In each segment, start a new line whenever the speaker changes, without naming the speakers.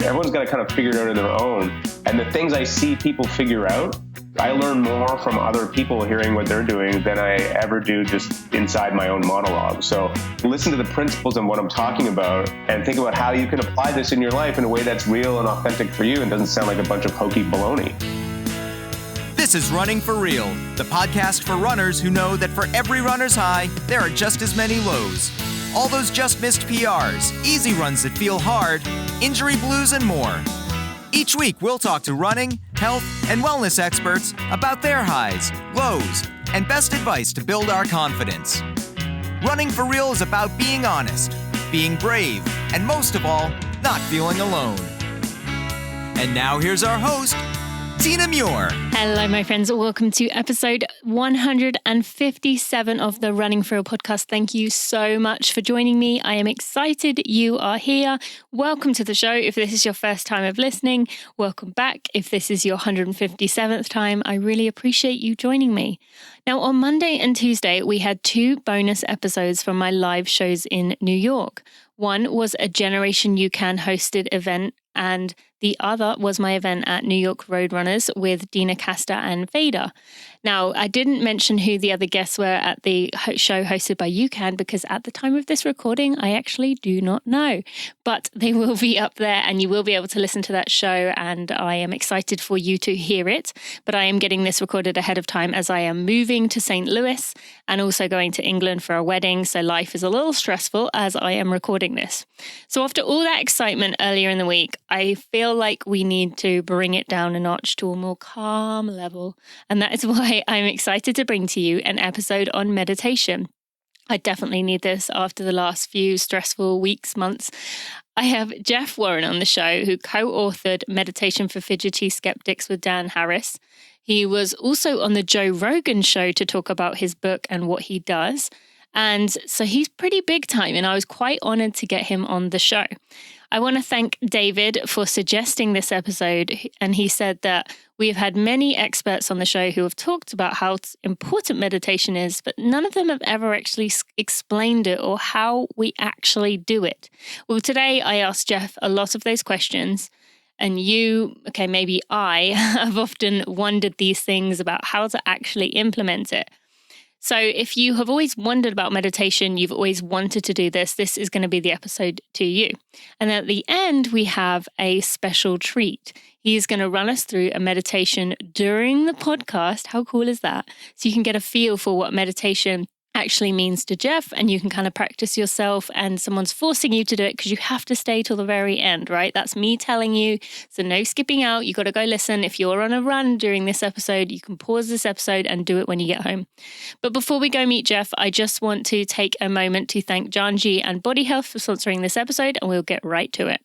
everyone's got to kind of figure it out on their own. And the things I see people figure out, I learn more from other people hearing what they're doing than I ever do just inside my own monologue. So listen to the principles and what I'm talking about and think about how you can apply this in your life in a way that's real and authentic for you and doesn't sound like a bunch of hokey baloney.
This is Running for Real, the podcast for runners who know that for every runner's high, there are just as many lows. All those just missed PRs, easy runs that feel hard, injury blues, and more. Each week, we'll talk to running, health, and wellness experts about their highs, lows, and best advice to build our confidence. Running for Real is about being honest, being brave, and most of all, not feeling alone. And now here's our host, Tina Muir.
Hello, my friends. Welcome to episode 157 of the Running for Real podcast. Thank you so much for joining me. I am excited you are here. Welcome to the show. If this is your first time of listening, welcome back. If this is your 157th time, I really appreciate you joining me. Now, on Monday and Tuesday, we had 2 bonus episodes from my live shows in New York. One was a Generation You Can hosted event, and the other was my event at New York Roadrunners with Dina Casta and Vader. Now, I didn't mention who the other guests were at the show hosted by UCAN because at the time of this recording, I actually do not know. But they will be up there and you will be able to listen to that show, and I am excited for you to hear it. But I am getting this recorded ahead of time as I am moving to St. Louis and also going to England for a wedding. So life is a little stressful as I am recording this. So after all that excitement earlier in the week, I feel like we need to bring it down a notch to a more calm level. And that is why I'm excited to bring to you an episode on meditation. I definitely need this after the last few stressful weeks, months. I have Jeff Warren on the show, who co-authored Meditation for Fidgety Skeptics with Dan Harris. He was also on the Joe Rogan show to talk about his book and what he does. And so he's pretty big time, and I was quite honored to get him on the show. I want to thank David for suggesting this episode, and he said that we have had many experts on the show who have talked about how important meditation is, but none of them have ever actually explained it or how we actually do it. Well, today I asked Jeff a lot of those questions, and maybe I have often wondered these things about how to actually implement it. So if you have always wondered about meditation, you've always wanted to do this, this is going to be the episode to you. And then at the end, we have a special treat. He's going to run us through a meditation during the podcast. How cool is that? So you can get a feel for what meditation actually means to Jeff, and you can kind of practice yourself, and someone's forcing you to do it because you have to stay till the very end, right? That's me telling you. So no skipping out. You got to go listen. If you're on a run during this episode, you can pause this episode and do it when you get home. But before we go meet Jeff, I just want to take a moment to thank Janji and Body Health for sponsoring this episode, and we'll get right to it.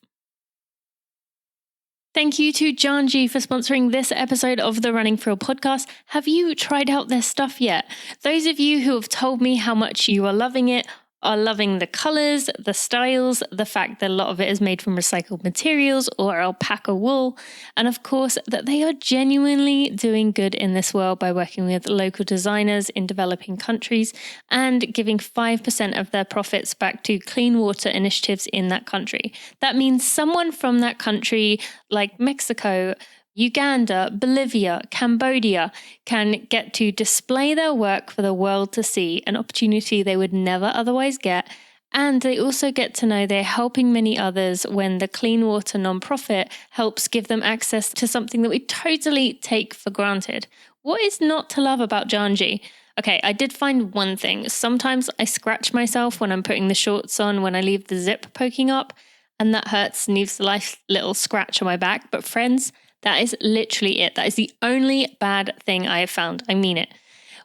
Thank you to Janji for sponsoring this episode of the Running for Real podcast. Have you tried out their stuff yet? Those of you who have told me how much you are loving it, are loving the colors, the styles, the fact that a lot of it is made from recycled materials or alpaca wool, and of course that they are genuinely doing good in this world by working with local designers in developing countries and giving 5% of their profits back to clean water initiatives in that country. That means someone from that country, like Mexico, Uganda, Bolivia, Cambodia, can get to display their work for the world to see, an opportunity they would never otherwise get. And they also get to know they're helping many others when the Clean Water nonprofit helps give them access to something that we totally take for granted. What is not to love about Janji? Okay, I did find one thing. Sometimes I scratch myself when I'm putting the shorts on when I leave the zip poking up, and that hurts and leaves a nice little scratch on my back. But friends, that is literally it. That is the only bad thing I have found. I mean it.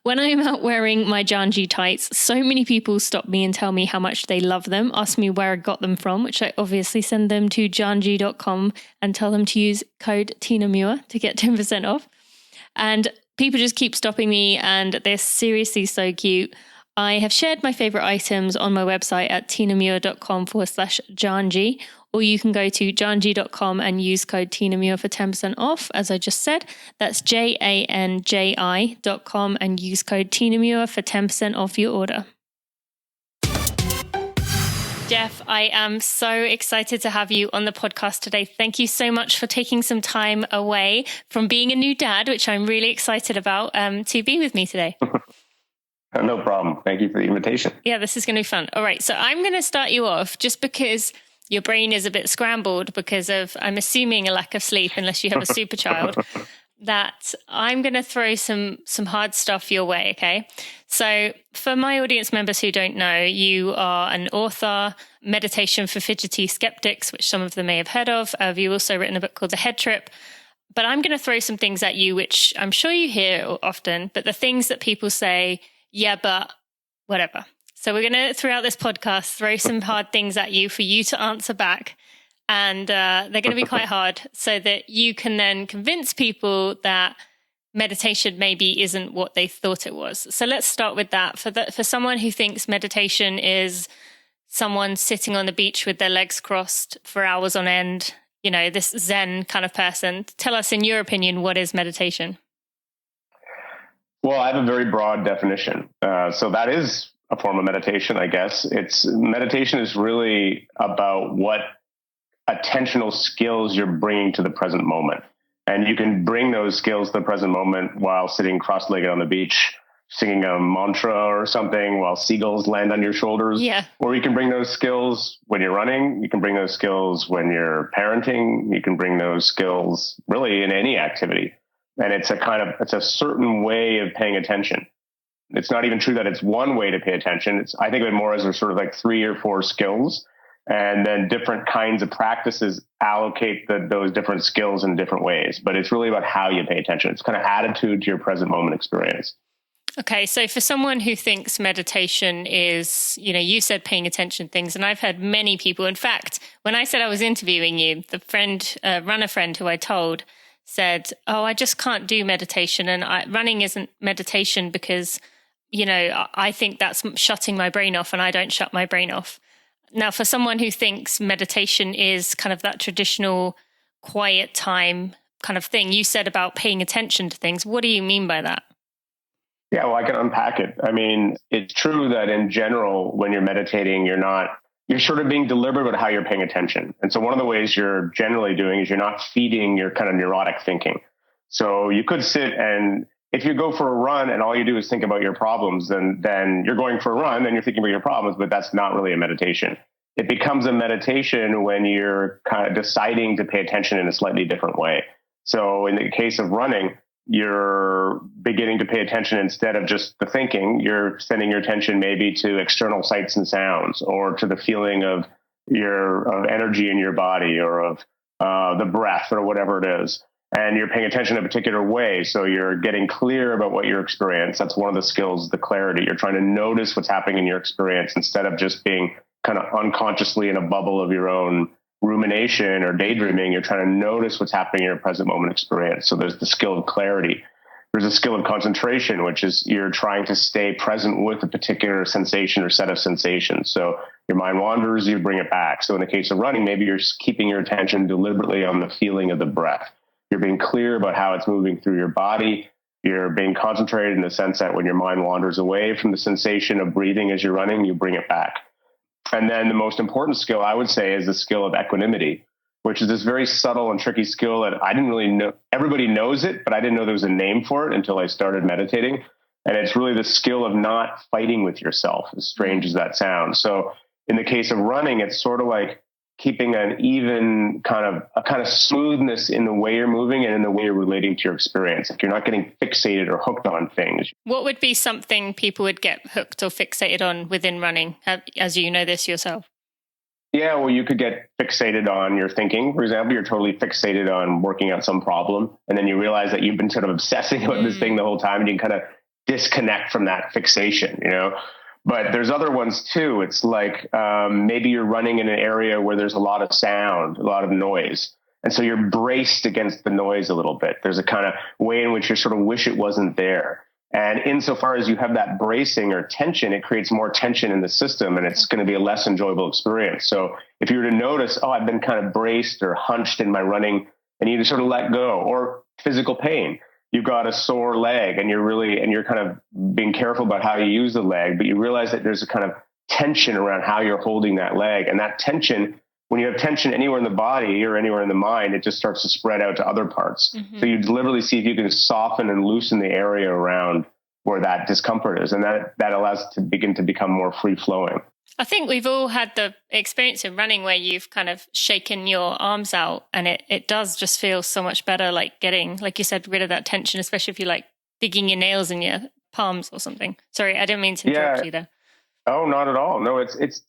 When I am out wearing my Janji tights, so many people stop me and tell me how much they love them, ask me where I got them from, which I obviously send them to janji.com and tell them to use code TinaMuir to get 10% off. And people just keep stopping me, and they're seriously so cute. I have shared my favorite items on my website at tinamuir.com/Janji, or you can go to janji.com and use code TinaMuir for 10% off, as I just said. That's janji.com and use code TinaMuir for 10% off your order. Jeff, I am so excited to have you on the podcast today. Thank you so much for taking some time away from being a new dad, which I'm really excited about, to be with me today.
No problem. Thank you for the invitation.
Yeah, this is going to be fun. All right. So I'm going to start you off just because your brain is a bit scrambled because of, I'm assuming, a lack of sleep, unless you have a super child, that I'm going to throw some hard stuff your way. Okay. So for my audience members who don't know, you are an author, Meditation for Fidgety Skeptics, which some of them may have heard of. You've also written a book called The Head Trip. But I'm going to throw some things at you, which I'm sure you hear often, but the things that people say, yeah, but whatever. So we're going to, throughout this podcast, throw some hard things at you for you to answer back. And they're going to be quite hard so that you can then convince people that meditation maybe isn't what they thought it was. So let's start with that. For someone who thinks meditation is someone sitting on the beach with their legs crossed for hours on end, you know, this Zen kind of person, tell us, in your opinion, what is meditation?
Well, I have a very broad definition. So that is a form of meditation, I guess. Meditation is really about what attentional skills you're bringing to the present moment. And you can bring those skills to the present moment while sitting cross-legged on the beach, singing a mantra or something while seagulls land on your shoulders.
Yeah.
Or you can bring those skills when you're running. You can bring those skills when you're parenting. You can bring those skills really in any activity. And it's a certain way of paying attention. It's not even true that it's one way to pay attention. I think of it more as sort of like 3 or 4 skills. And then different kinds of practices allocate those different skills in different ways. But it's really about how you pay attention. It's kind of attitude to your present moment experience.
Okay. So for someone who thinks meditation is, you know, you said paying attention to things, and I've heard many people, in fact, when I said I was interviewing you, the runner friend who I told said, oh, I just can't do meditation. And running isn't meditation because, you know, I think that's shutting my brain off, and I don't shut my brain off. Now, for someone who thinks meditation is kind of that traditional quiet time kind of thing, you said about paying attention to things. What do you mean by that?
Yeah, well, I can unpack it. I mean, it's true that in general, when you're meditating, you're sort of being deliberate about how you're paying attention. And so one of the ways you're generally doing is you're not feeding your kind of neurotic thinking. So you could sit, and if you go for a run and all you do is think about your problems, then you're going for a run and you're thinking about your problems, but that's not really a meditation. It becomes a meditation when you're kind of deciding to pay attention in a slightly different way. So in the case of running, you're beginning to pay attention instead of just the thinking. You're sending your attention maybe to external sights and sounds, or to the feeling of energy in your body, or of the breath, or whatever it is. And you're paying attention in a particular way. So you're getting clear about what your experience. That's one of the skills, the clarity. You're trying to notice what's happening in your experience instead of just being kind of unconsciously in a bubble of your own rumination or daydreaming. You're trying to notice what's happening in your present moment experience. So there's the skill of clarity. There's a skill of concentration, which is you're trying to stay present with a particular sensation or set of sensations. So your mind wanders, you bring it back. So in the case of running, maybe you're keeping your attention deliberately on the feeling of the breath. You're being clear about how it's moving through your body. You're being concentrated in the sense that when your mind wanders away from the sensation of breathing as you're running, you bring it back. And then the most important skill, I would say, is the skill of equanimity, which is this very subtle and tricky skill that I didn't really know. Everybody knows it, but I didn't know there was a name for it until I started meditating. And it's really the skill of not fighting with yourself, as strange as that sounds. So in the case of running, it's sort of like keeping an even kind of smoothness in the way you're moving and in the way you're relating to your experience. Like you're not getting fixated or hooked on things.
What would be something people would get hooked or fixated on within running, as you know this yourself?
Yeah, well, you could get fixated on your thinking. For example, you're totally fixated on working out some problem, and then you realize that you've been sort of obsessing about this thing the whole time, and you can kind of disconnect from that fixation, you know? But there's other ones too. It's like maybe you're running in an area where there's a lot of sound, a lot of noise. And so you're braced against the noise a little bit. There's a kind of way in which you sort of wish it wasn't there. And insofar as you have that bracing or tension, it creates more tension in the system, and it's going to be a less enjoyable experience. So if you were to notice, I've been kind of braced or hunched in my running, and you sort of let go, or physical pain. You've got a sore leg and you're kind of being careful about how you use the leg, but you realize that there's a kind of tension around how you're holding that leg. And that tension, when you have tension anywhere in the body or anywhere in the mind, it just starts to spread out to other parts. So you deliberately see if you can soften and loosen the area around where that discomfort is. And that allows it to begin to become more free flowing.
I think we've all had the experience in running where you've kind of shaken your arms out, and it does just feel so much better, like getting, like you said, rid of that tension, especially if you're like digging your nails in your palms or something. Sorry, I didn't mean to interrupt you there.
Oh, not at all. No, it's it's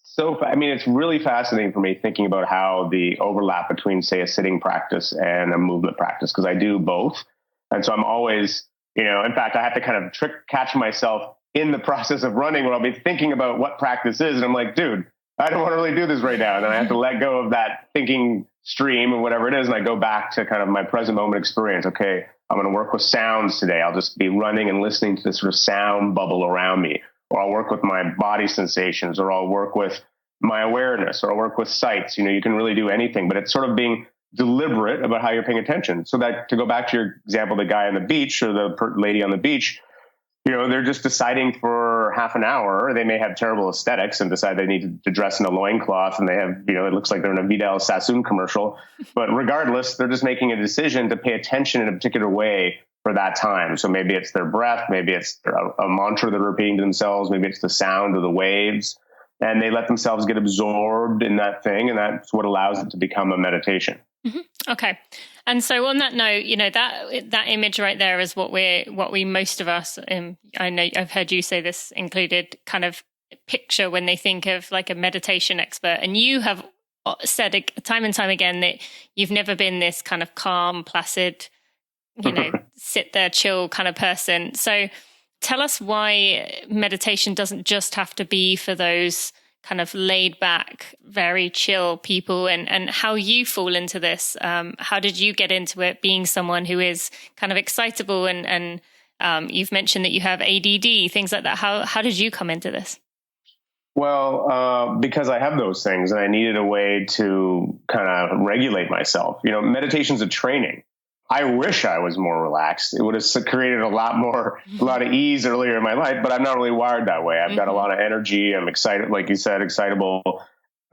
really fascinating for me thinking about how the overlap between, say, a sitting practice and a movement practice, because I do both. And so I'm always, in fact, I have to kind of catch myself in the process of running where I'll be thinking about what practice is. And I'm like, dude, I don't want to really do this right now. And then I have to let go of that thinking stream or whatever it is. And I go back to kind of my present moment experience. Okay, I'm going to work with sounds today. I'll just be running and listening to this sort of sound bubble around me. Or I'll work with my body sensations, or I'll work with my awareness, or I'll work with sights. You can really do anything, but it's sort of being deliberate about how you're paying attention. So that, to go back to your example, the guy on the beach or the lady on the beach, they're just deciding for half an hour. They may have terrible aesthetics and decide they need to dress in a loincloth, and they have, it looks like they're in a Vidal Sassoon commercial. But regardless, they're just making a decision to pay attention in a particular way for that time. So maybe it's their breath, maybe it's a mantra they're repeating to themselves, maybe it's the sound of the waves, and they let themselves get absorbed in that thing, and that's what allows it to become a meditation.
Mm-hmm. Okay. And so on that note, that image right there is what we most of us, I know I've heard you say this included, kind of picture when they think of like a meditation expert. And you have said time and time again that you've never been this kind of calm, placid, sit there, chill kind of person. So tell us why meditation doesn't just have to be for those kind of laid back, very chill people, and how you fall into this. How did you get into it, being someone who is kind of excitable and you've mentioned that you have ADD, things like that. How did you come into this?
Well, because I have those things and I needed a way to kind of regulate myself. Meditation's a training. I wish I was more relaxed. It would have created a lot of ease earlier in my life, but I'm not really wired that way. I've got a lot of energy. I'm excited, like you said, excitable.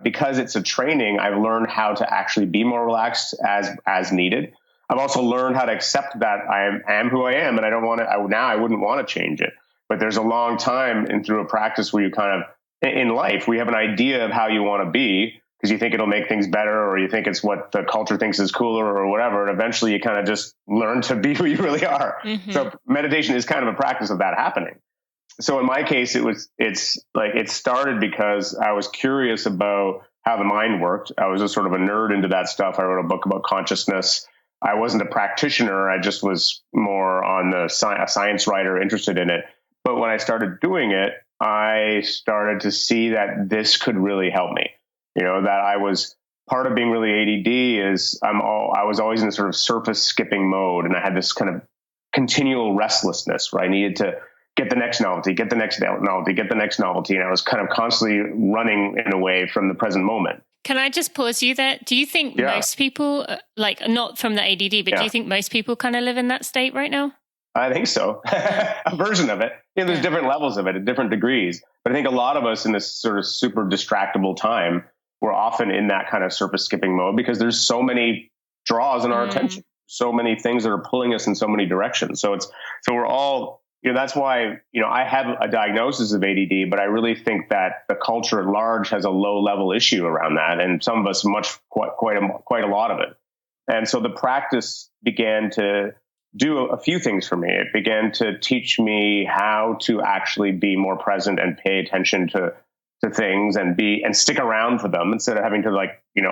Because it's a training, I've learned how to actually be more relaxed as needed. I've also learned how to accept that I am who I am, and I don't want to. Now I wouldn't want to change it. But there's a long time through a practice where you kind of, in life, we have an idea of how you want to be, because you think it'll make things better, or you think it's what the culture thinks is cooler or whatever. And eventually you kind of just learn to be who you really are. Mm-hmm. So meditation is kind of a practice of that happening. So in my case, it started because I was curious about how the mind worked. I was just sort of a nerd into that stuff. I wrote a book about consciousness. I wasn't a practitioner. I just was more on a science writer interested in it. But when I started doing it, I started to see that this could really help me. That I was part of being really ADD is I was always in a sort of surface skipping mode. And I had this kind of continual restlessness where I needed to get the next novelty, get the next novelty, get the next novelty. And I was kind of constantly running in a way from the present moment. Can I just pause you there? Do you think most people, like not from the ADD, but do you think most people kind of live in that state right now? I think so. A version of it. There's different levels of it at different degrees. But I think a lot of us in this sort of super distractible time, we're often in that kind of surface skipping mode because there's so many draws in our attention, so many things that are pulling us in so many directions. So we're all, that's why, I have a diagnosis of ADD, but I really think that the culture at large has a low level issue around that. And some of us quite a lot of it. And so the practice began to do a few things for me. It began to teach me how to actually be more present and pay attention to things and stick around for them instead of having to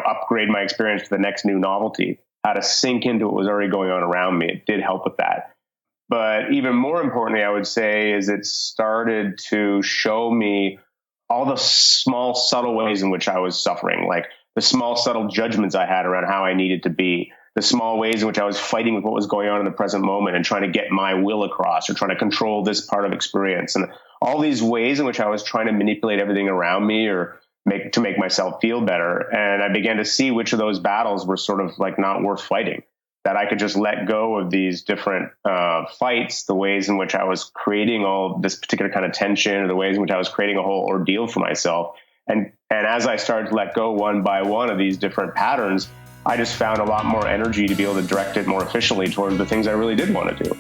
upgrade my experience to the next new novelty, how to sink into what was already going on around me. It did help with that. But even more importantly, I would say, is it started to show me all the small, subtle ways in which I was suffering, like the small, subtle judgments I had around how I needed to be, the small ways in which I was fighting with what was going on in the present moment and trying to get my will across or trying to control this part of experience. And all these ways in which I was trying to manipulate everything around me or make myself feel better. And I began to see which of those battles were sort of like not worth fighting. that I could just let go of these different fights, the ways in which I was creating all this particular kind of tension, or the ways in which I was creating a whole ordeal for myself. And as I started to let go one by one of these different patterns, I just found a lot more energy to be able to direct it more efficiently towards the things I really did want to do.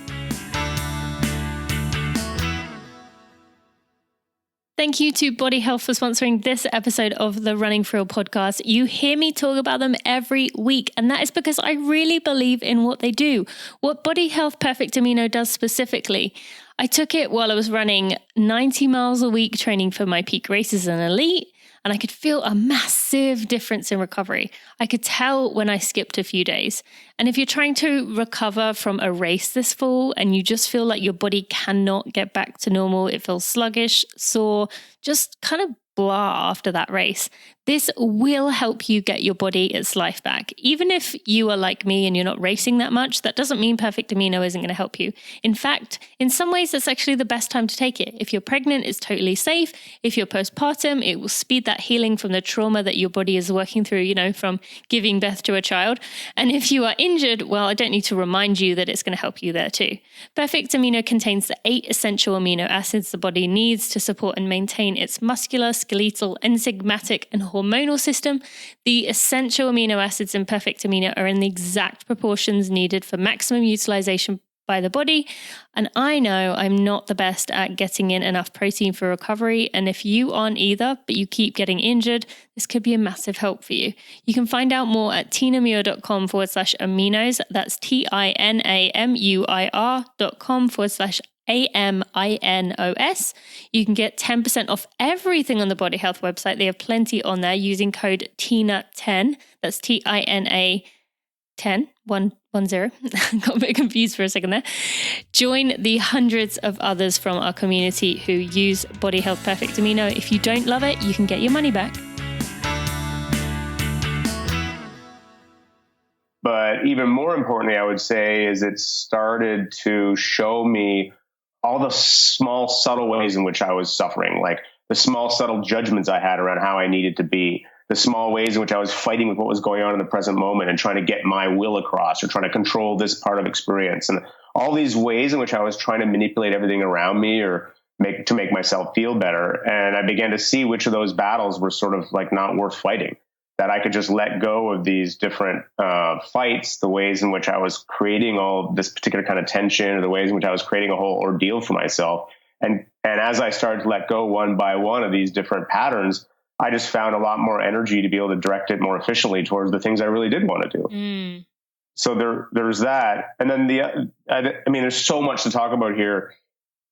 Thank you to Body Health for sponsoring this episode of the Running For Real podcast. You hear me talk about them every week, and that is because I really believe in what they do. What Body Health Perfect Amino does specifically. I took it while I was running 90 miles a week training for my peak races and elite, and I could feel a massive difference in recovery. I could tell when I skipped a few days. And if you're trying to recover from a race this fall and you just feel like your body cannot get back to normal, it feels sluggish, sore, just kind of blah after that race, this will help you get your body its life back. Even if you are like me and you're not racing that much, that doesn't mean Perfect Amino isn't going to help you. In fact, in some ways, that's actually the best time to take it. If you're pregnant, it's totally safe. If you're postpartum, it will speed that healing from the trauma that your body is working through, from giving birth to a child. And if you are injured, well, I don't need to remind you that it's going to help you there too. Perfect Amino contains the 8 essential amino acids the body needs to support and maintain its muscular, skeletal, enzymatic, and hormonal system. The essential amino acids in Perfect Amino are in the exact proportions needed for maximum utilization by the body. And I know I'm not the best at getting in enough protein for recovery. And if you aren't either, but you keep getting injured, this could be a massive help for you. You can find out more at tinamuir.com/aminos. That's TINAMUIR.com/AMINOS. You can get 10% off everything on the Body Health website. They have plenty on there using code TINA10. That's TINA 10, 1, 1, 0. Got a bit confused for a second there. Join the hundreds of others from our community who use Body Health Perfect Amino. If you don't love it, you can get your money back.
But even more importantly, I would say, is it started to show me all the small, subtle ways in which I was suffering, like the small, subtle judgments I had around how I needed to be, the small ways in which I was fighting with what was going on in the present moment and trying to get my will across or trying to control this part of experience. And all these ways in which I was trying to manipulate everything around me or make myself feel better. And I began to see which of those battles were sort of like not worth fighting, that I could just let go of these different fights, the ways in which I was creating all this particular kind of tension, or the ways in which I was creating a whole ordeal for myself. And as I started to let go one by one of these different patterns, I just found a lot more energy to be able to direct it more efficiently towards the things I really did want to do. So there's that. And then there's so much to talk about here.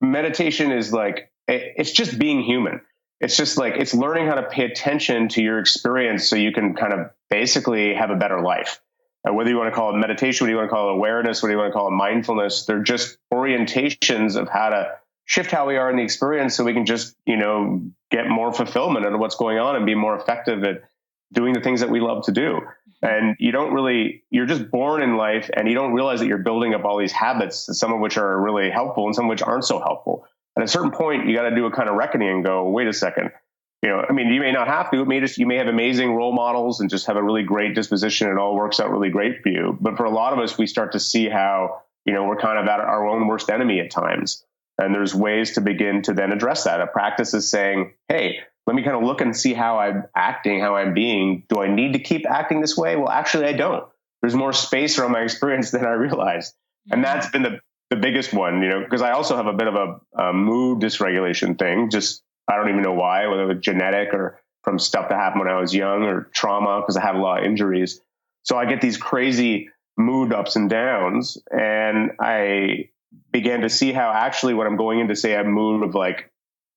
Meditation is like, it's just being human. It's just like, it's learning how to pay attention to your experience so you can kind of basically have a better life. Whether you want to call it meditation, whether you want to call it awareness, whether you want to call it mindfulness, they're just orientations of how to shift how we are in the experience so we can just, get more fulfillment out of what's going on and be more effective at doing the things that we love to do. And you're just born in life and you don't realize that you're building up all these habits, some of which are really helpful and some of which aren't so helpful. At a certain point, you got to do a kind of reckoning and go, wait a second. You may not have to. You may have amazing role models and just have a really great disposition. It all works out really great for you. But for a lot of us, we start to see how, we're kind of at our own worst enemy at times. And there's ways to begin to then address that. A practice is saying, hey, let me kind of look and see how I'm acting, how I'm being. Do I need to keep acting this way? Well, actually, I don't. There's more space around my experience than I realized. And that's been the biggest one, because I also have a bit of a mood dysregulation thing. Just, I don't even know why, whether it was genetic or from stuff that happened when I was young or trauma, because I had a lot of injuries. So I get these crazy mood ups and downs. And I began to see how actually when I'm going into, say, a mood of like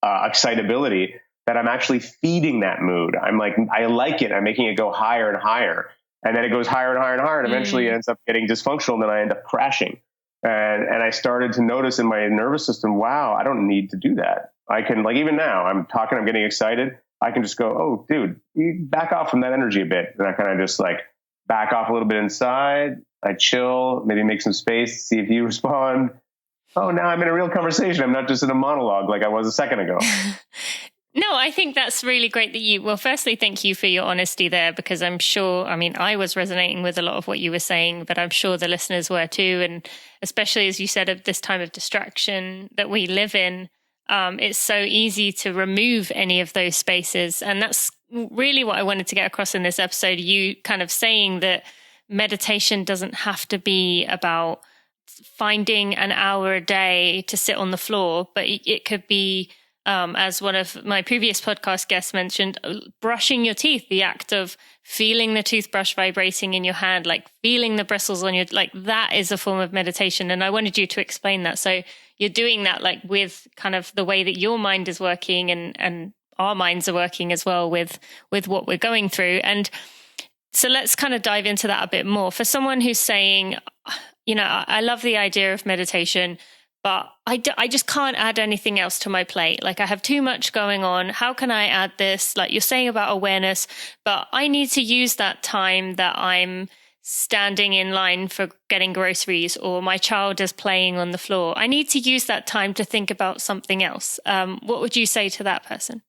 excitability, that I'm actually feeding that mood. I'm like, I like it. I'm making it go higher and higher. And then it goes higher and higher and higher. And eventually it ends up getting dysfunctional. And then I end up crashing. And I started to notice in my nervous system, wow, I don't need to do that. I can, like, even now I'm talking, I'm getting excited. I can just go, oh, dude, you back off from that energy a bit. And I kind of just like back off a little bit inside. I chill, maybe make some space, see if you respond. Oh, now I'm in a real conversation. I'm not just in a monologue like I was a second ago.
No, I think that's really great that well, firstly, thank you for your honesty there, because I'm sure, I mean, I was resonating with a lot of what you were saying, but I'm sure the listeners were too. And especially, as you said, at this time of distraction that we live in, it's so easy to remove any of those spaces. And that's really what I wanted to get across in this episode. You kind of saying that meditation doesn't have to be about finding an hour a day to sit on the floor, but it could be, as one of my previous podcast guests mentioned, brushing your teeth, the act of feeling the toothbrush vibrating in your hand, like feeling the bristles on your, like that is a form of meditation. And I wanted you to explain that. So you're doing that like with kind of the way that your mind is working, and our minds are working as well with what we're going through. And so let's kind of dive into that a bit more. For someone who's saying, I love the idea of meditation, but I just can't add anything else to my plate. Like I have too much going on. How can I add this? Like you're saying about awareness, but I need to use that time that I'm standing in line for getting groceries, or my child is playing on the floor. I need to use that time to think about something else. What would you say to that person?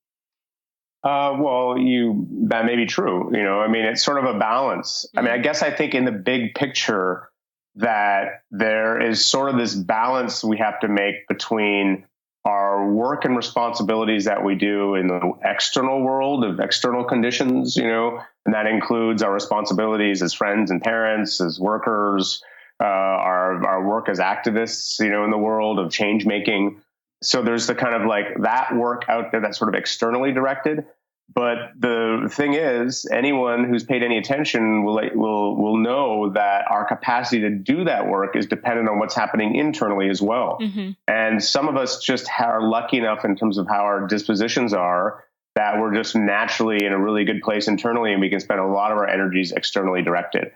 That may be true. I mean, it's sort of a balance. I mean, I guess I think in the big picture that there is sort of this balance we have to make between our work and responsibilities that we do in the external world of external conditions, and that includes our responsibilities as friends and parents, as workers, our work as activists, in the world of change making. So there's the kind of like that work out there that's sort of externally directed. But the thing is, anyone who's paid any attention will know that our capacity to do that work is dependent on what's happening internally as well. Mm-hmm. And some of us just are lucky enough in terms of how our dispositions are that we're just naturally in a really good place internally, and we can spend a lot of our energies externally directed.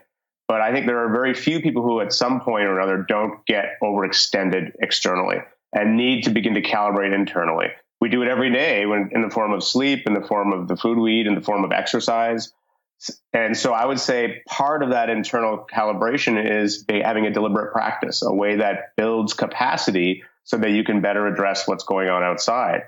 But I think there are very few people who at some point or another don't get overextended externally and need to begin to calibrate internally. We do it every day in the form of sleep, in the form of the food we eat, in the form of exercise. And so I would say part of that internal calibration is having a deliberate practice, a way that builds capacity so that you can better address what's going on outside.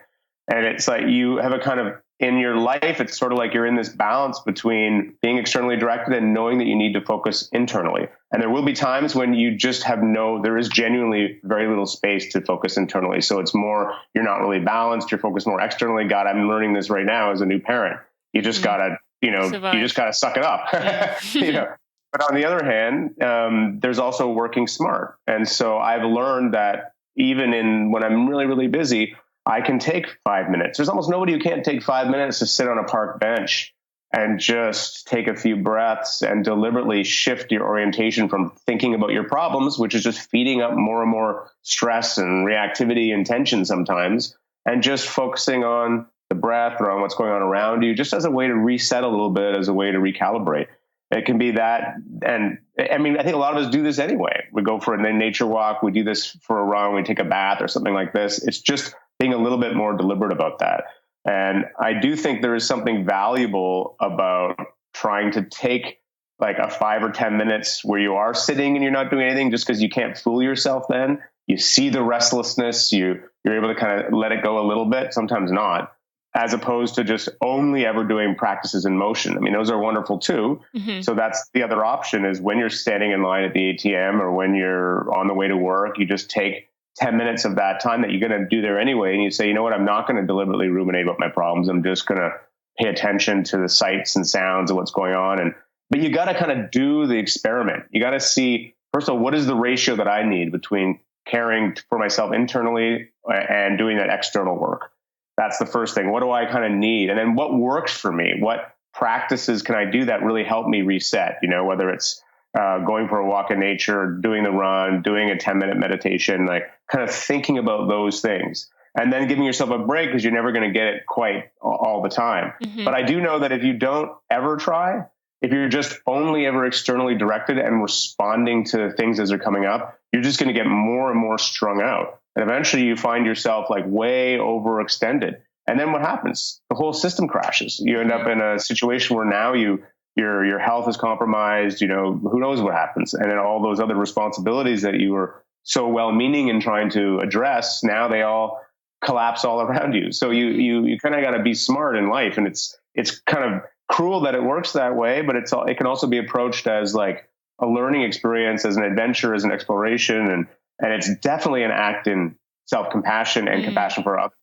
And it's like you have a kind of, in your life, it's sort of like you're in this balance between being externally directed and knowing that you need to focus internally. And there will be times when you just there is genuinely very little space to focus internally. So it's more, you're not really balanced, you're focused more externally. God, I'm learning this right now as a new parent. You just gotta, survive. You just gotta suck it up. But on the other hand, there's also working smart. And so I've learned that even when I'm really, really busy, I can take 5 minutes. There's almost nobody who can't take 5 minutes to sit on a park bench and just take a few breaths and deliberately shift your orientation from thinking about your problems, which is just feeding up more and more stress and reactivity and tension sometimes, and just focusing on the breath or on what's going on around you, just as a way to reset a little bit, as a way to recalibrate. It can be that. And I mean, I think a lot of us do this anyway. We go for a nature walk. We do this for a run. We take a bath or something like this. It's just being a little bit more deliberate about that. And I do think there is something valuable about trying to take like a 5 or 10 minutes where you are sitting and you're not doing anything, just because you can't fool yourself then. You see the restlessness, you're able to kind of let it go a little bit, sometimes not, as opposed to just only ever doing practices in motion. I mean, those are wonderful too. Mm-hmm. So that's the other option, is when you're standing in line at the ATM or when you're on the way to work, you just take 10 minutes of that time that you're going to do there anyway. And you say, you know what, I'm not going to deliberately ruminate about my problems. I'm just going to pay attention to the sights and sounds of what's going on. But you got to kind of do the experiment. You got to see, first of all, what is the ratio that I need between caring for myself internally and doing that external work? That's the first thing. What do I kind of need? And then what works for me? What practices can I do that really help me reset? Whether it's going for a walk in nature, doing the run, doing a 10-minute meditation, like kind of thinking about those things. And then giving yourself a break, because you're never going to get it quite all the time. Mm-hmm. But I do know that if you don't ever try, if you're just only ever externally directed and responding to things as they're coming up, you're just going to get more and more strung out. And eventually you find yourself like way overextended. And then what happens? The whole system crashes. You end up in a situation where now your health is compromised, who knows what happens. And then all those other responsibilities that you were so well-meaning in trying to address, now they all collapse all around you. So you kind of got to be smart in life. And it's kind of cruel that it works that way, but it can also be approached as like a learning experience, as an adventure, as an exploration. And it's definitely an act in self-compassion and compassion for others.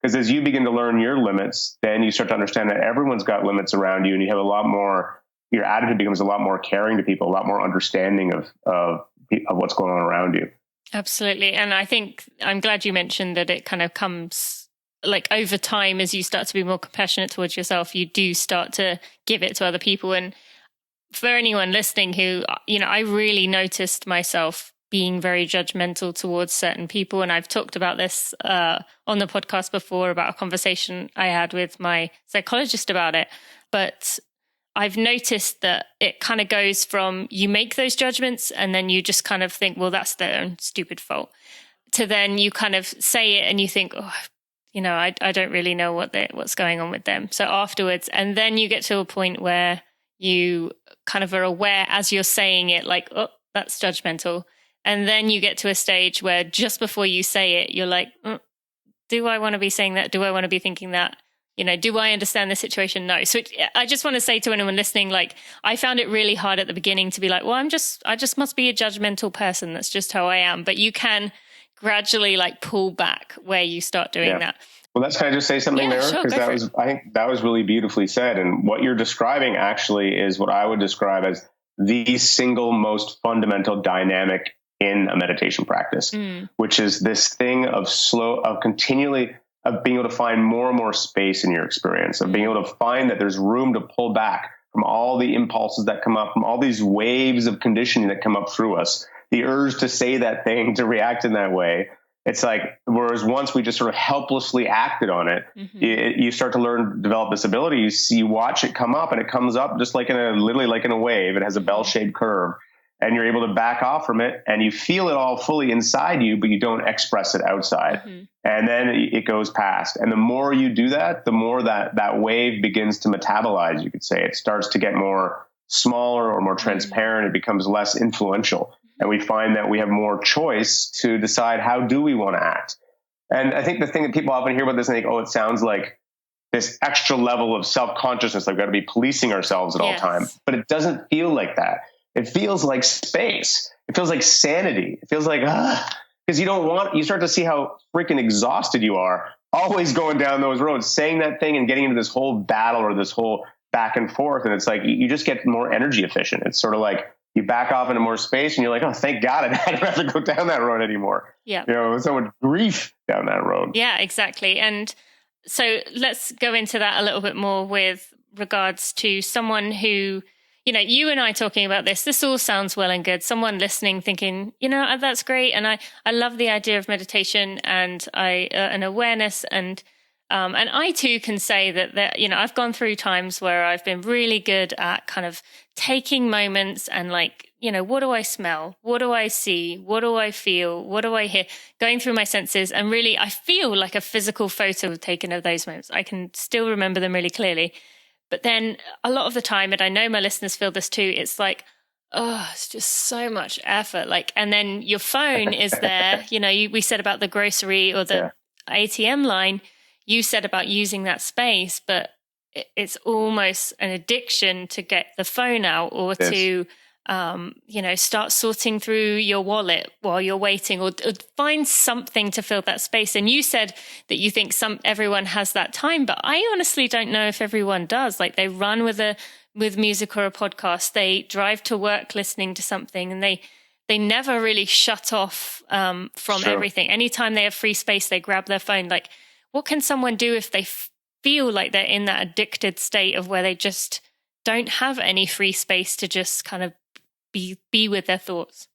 Because as you begin to learn your limits, then you start to understand that everyone's got limits around you, and you have a lot more, your attitude becomes a lot more caring to people, a lot more understanding of what's going on around you.
Absolutely. And I think I'm glad you mentioned that it kind of comes like over time, as you start to be more compassionate towards yourself, you do start to give it to other people. And for anyone listening who, I really noticed myself being very judgmental towards certain people. And I've talked about this on the podcast before, about a conversation I had with my psychologist about it. But I've noticed that it kind of goes from you make those judgments and then you just kind of think, well, that's their own stupid fault, to then you kind of say it and you think, oh, I don't really know what's going on with them. So afterwards, and then you get to a point where you kind of are aware as you're saying it, like, oh, that's judgmental. And then you get to a stage where just before you say it, you're like, do I want to be saying that? Do I want to be thinking that? Do I understand the situation? No. So I just want to say to anyone listening, like, I found it really hard at the beginning to be like, well, I just must be a judgmental person. That's just how I am. But you can gradually like pull back where you start doing that.
Well, can I just say something there?
Sure,
because I think that was really beautifully said. And what you're describing actually is what I would describe as the single most fundamental dynamic in a meditation practice, which is this thing of continually of being able to find more and more space in your experience, of being able to find that there's room to pull back from all the impulses that come up, from all these waves of conditioning that come up through us, the urge to say that thing, to react in that way. It's like, whereas once we just sort of helplessly acted on it, you start to develop this ability. You watch it come up, and it comes up just literally like in a wave. It has a bell-shaped curve, and you're able to back off from it, and you feel it all fully inside you, but you don't express it outside. And then it goes past. And the more you do that, the more that wave begins to metabolize, you could say. It starts to get more smaller or more transparent. It becomes less influential. And we find that we have more choice to decide, how do we want to act? And I think the thing that people often hear about this and think, oh, it sounds like this extra level of self-consciousness. I've got to be policing ourselves at all times. But it doesn't feel like that. It feels like space. It feels like sanity. It feels like, because you start to see how freaking exhausted you are, always going down those roads, saying that thing and getting into this whole battle or this whole back and forth. And it's like, you just get more energy efficient. It's sort of like you back off into more space and you're like, oh, thank God I don't have to go down that road anymore.
Yeah.
So much grief down that road.
Yeah, exactly. And so let's go into that a little bit more with regards to someone who, you and I talking about this all sounds well and good. Someone listening thinking, that's great. And I love the idea of meditation and an awareness. And I too can say that, I've gone through times where I've been really good at kind of taking moments and like, what do I smell? What do I see? What do I feel? What do I hear? Going through my senses. And really, I feel like a physical photo taken of those moments. I can still remember them really clearly. But then a lot of the time, and I know my listeners feel this too, it's like, oh, it's just so much effort. Like, and then your phone is there. We said about the grocery or the ATM line. You said about using that space, but it's almost an addiction to get the phone out or to, start sorting through your wallet while you're waiting or find something to fill that space. And you said that you think everyone has that time, but I honestly don't know if everyone does. Like, they run with music or a podcast, they drive to work listening to something, and they never really shut off from everything. Anytime they have free space, they grab their phone. Like, what can someone do if they feel like they're in that addicted state of where they just don't have any free space to just kind of be with their thoughts?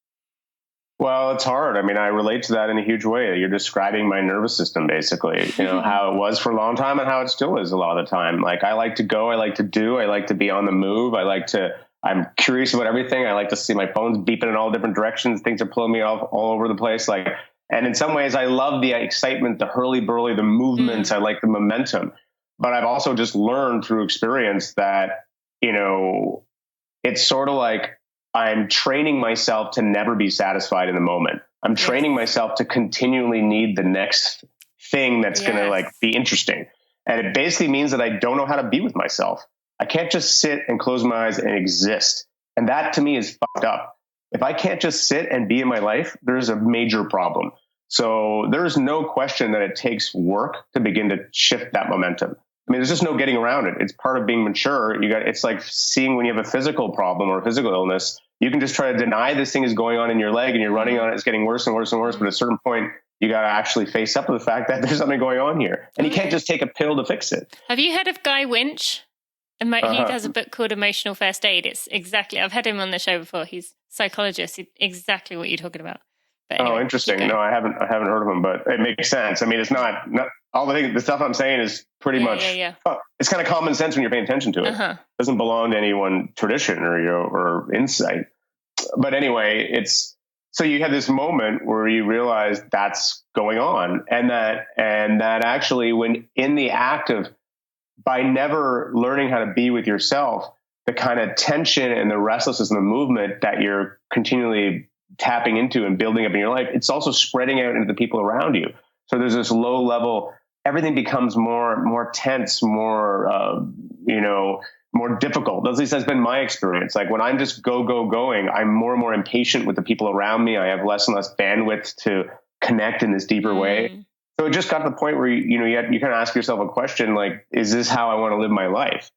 Well, it's hard. I mean, I relate to that in a huge way. You're describing my nervous system, basically, how it was for a long time and how it still is a lot of the time. Like, I like to go, I like to do, I like to be on the move. I'm curious about everything. I like to see my phone's beeping in all different directions. Things are pulling me off all over the place. And in some ways, I love the excitement, the hurly-burly, the movements. I like the momentum. But I've also just learned through experience that, it's sort of like I'm training myself to never be satisfied in the moment. I'm training myself to continually need the next thing that's going to like be interesting. And it basically means that I don't know how to be with myself. I can't just sit and close my eyes and exist. And that to me is fucked up. If I can't just sit and be in my life, there's a major problem. So there's no question that it takes work to begin to shift that momentum. I mean, there's just no getting around it. It's part of being mature. It's like seeing when you have a physical problem or a physical illness, you can just try to deny this thing is going on in your leg and you're running on it. It's getting worse and worse and worse. But at a certain point, you got to actually face up to the fact that there's something going on here. And you can't just take a pill to fix it.
Have you heard of Guy Winch? He has a book called Emotional First Aid. It's exactly, I've had him on the show before. He's a psychologist. Exactly what you're talking about. But anyway,
interesting. No, I haven't heard of him, but it makes sense. I mean, it's not all the stuff I'm saying is pretty much, it's kind of common sense when you're paying attention to it. It doesn't belong to any one tradition or insight. But anyway, so you have this moment where you realize that's going on, and that actually, when in the act of, by never learning how to be with yourself, the kind of tension and the restlessness and the movement that you're continually tapping into and building up in your life, it's also spreading out into the people around you. So there's this low level, everything becomes more tense, more difficult. At least that's been my experience. Like when I'm just going, I'm more and more impatient with the people around me. I have less and less bandwidth to connect in this deeper way. So it just got to the point where you kind of ask yourself a question like, is this how I want to live my life?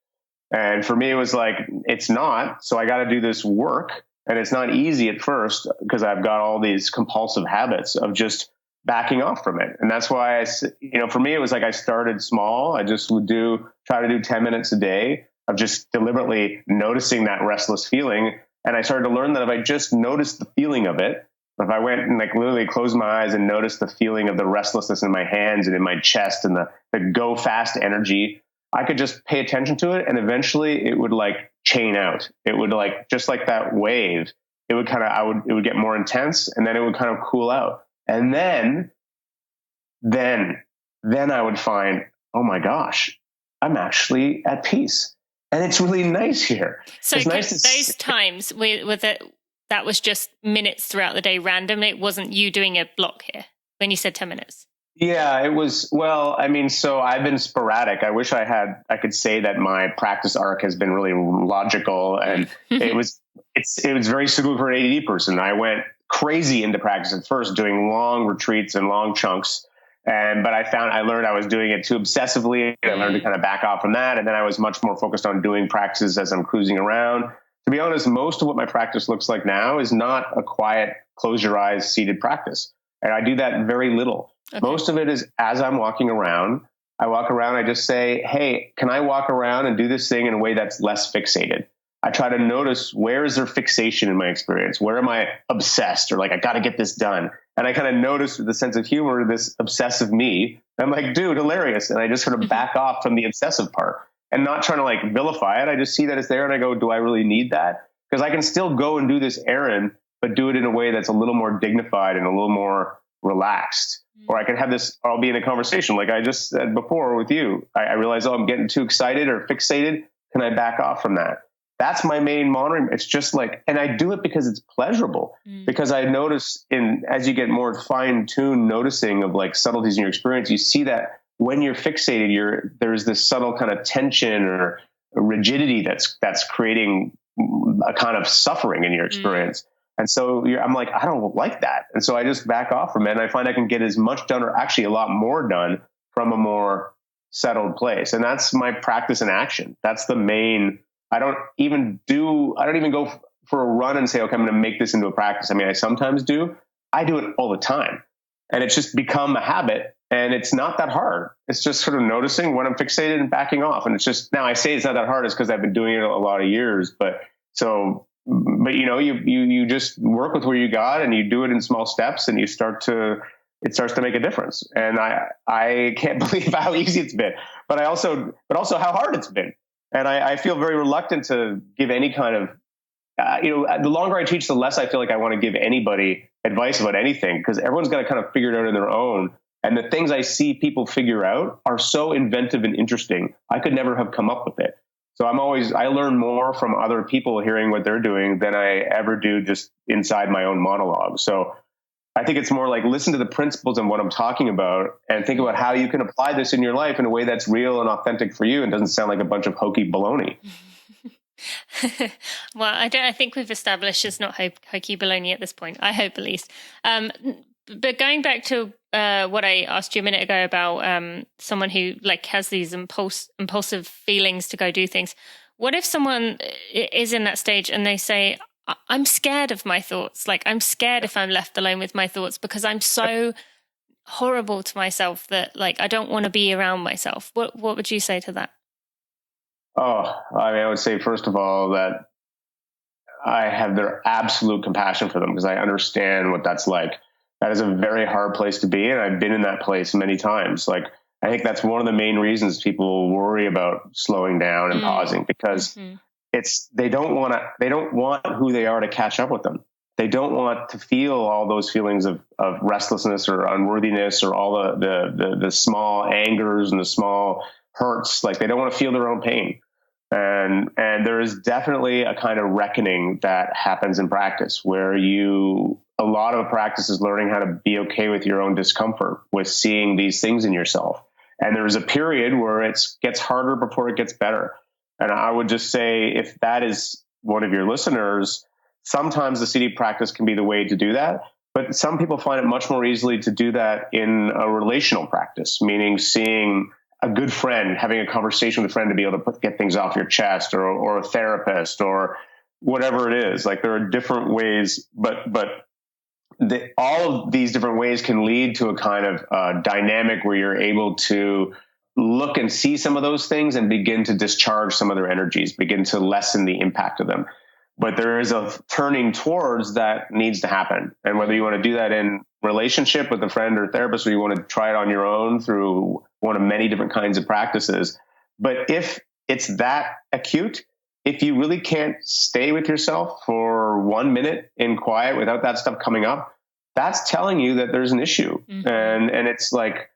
And for me, it was like, it's not. So I got to do this work. And it's not easy at first because I've got all these compulsive habits of just backing off from it. And that's why for me, it was like I started small. I just would try to do 10 minutes a day of just deliberately noticing that restless feeling. And I started to learn that if I just noticed the feeling of it, if I went and like literally closed my eyes and noticed the feeling of the restlessness in my hands and in my chest and the go fast energy, I could just pay attention to it. And eventually it would like chain out. It would like, just like that wave, it would it would get more intense and then it would kind of cool out. And then I would find, oh my gosh, I'm actually at peace. And it's really nice here.
So
it's nice
those times that was just minutes throughout the day randomly. It wasn't you doing a block here when you said 10 minutes.
Yeah, it was. Well, I mean, so I've been sporadic. I wish I could say that my practice arc has been really logical, and it was very suitable for an ADD person. I went crazy into practice at first, doing long retreats and long chunks. But I learned I was doing it too obsessively. And I learned to kind of back off from that. And then I was much more focused on doing practices as I'm cruising around. To be honest, most of what my practice looks like now is not a quiet, close your eyes, seated practice. And I do that very little. Okay. Most of it is as I'm walking around, I just say, hey, can I walk around and do this thing in a way that's less fixated? I try to notice where is there fixation in my experience? Where am I obsessed or like, I got to get this done? And I kind of notice with a sense of humor, this obsessive me. I'm like, dude, hilarious. And I just sort of back off from the obsessive part and not trying to like vilify it. I just see that it's there and I go, do I really need that? Because I can still go and do this errand, but do it in a way that's a little more dignified and a little more relaxed. Or I can have this, I'll be in a conversation like I just said before with you. I realize, I'm getting too excited or fixated. Can I back off from that? That's my main monitoring. It's just like, and I do it because it's pleasurable, because I notice as you get more fine-tuned noticing of like subtleties in your experience, you see that when you're fixated, there's this subtle kind of tension or rigidity that's creating a kind of suffering in your experience. And so I'm like, I don't like that. And so I just back off from it. And I find I can get as much done or actually a lot more done from a more settled place. And that's my practice in action. That's the main, I don't even go for a run and say, okay, I'm going to make this into a practice. I mean, I sometimes do. I do it all the time. And it's just become a habit. And it's not that hard. It's just sort of noticing when I'm fixated and backing off. And it's just, now I say it's not that hard is because I've been doing it a lot of years. But you just work with where you got and you do it in small steps and it starts to make a difference. And I can't believe how easy it's been, but also how hard it's been. And I feel very reluctant to give any kind of, the longer I teach, the less I feel like I want to give anybody advice about anything, because everyone's got to kind of figure it out on their own. And the things I see people figure out are so inventive and interesting. I could never have come up with it. So I learn more from other people hearing what they're doing than I ever do just inside my own monologue. So I think it's more like listen to the principles and what I'm talking about and think about how you can apply this in your life in a way that's real and authentic for you and doesn't sound like a bunch of hokey baloney.
Well, I think we've established it's not hokey baloney at this point. I hope, at least. But going back to what I asked you a minute ago about someone who like has these impulsive feelings to go do things. What if someone is in that stage and they say, I'm scared of my thoughts. Like, I'm scared if I'm left alone with my thoughts because I'm so horrible to myself that, like, I don't want to be around myself. What would you say to that?
Oh, I mean, I would say, first of all, that I have their absolute compassion for them because I understand what that's like. That is a very hard place to be. And I've been in that place many times. Like, I think that's one of the main reasons people worry about slowing down and pausing because they don't want who they are to catch up with them. They don't want to feel all those feelings of restlessness or unworthiness or all the small angers and the small hurts. Like, they don't want to feel their own pain. And there is definitely a kind of reckoning that happens in practice where a lot of practice is learning how to be okay with your own discomfort, with seeing these things in yourself. And there's a period where it gets harder before it gets better. And I would just say, if that is one of your listeners, sometimes the CD practice can be the way to do that. But some people find it much more easily to do that in a relational practice, meaning seeing a good friend, having a conversation with a friend to be able to get things off your chest, or a therapist, or whatever it is. Like, there are different ways, but all of these different ways can lead to a kind of dynamic where you're able to look and see some of those things and begin to discharge some of their energies, begin to lessen the impact of them. But there is a turning towards that needs to happen. And whether you want to do that in relationship with a friend or therapist, or you want to try it on your own through one of many different kinds of practices. But if it's that acute, if you really can't stay with yourself for 1 minute in quiet without that stuff coming up, that's telling you that there's an issue. And it's like,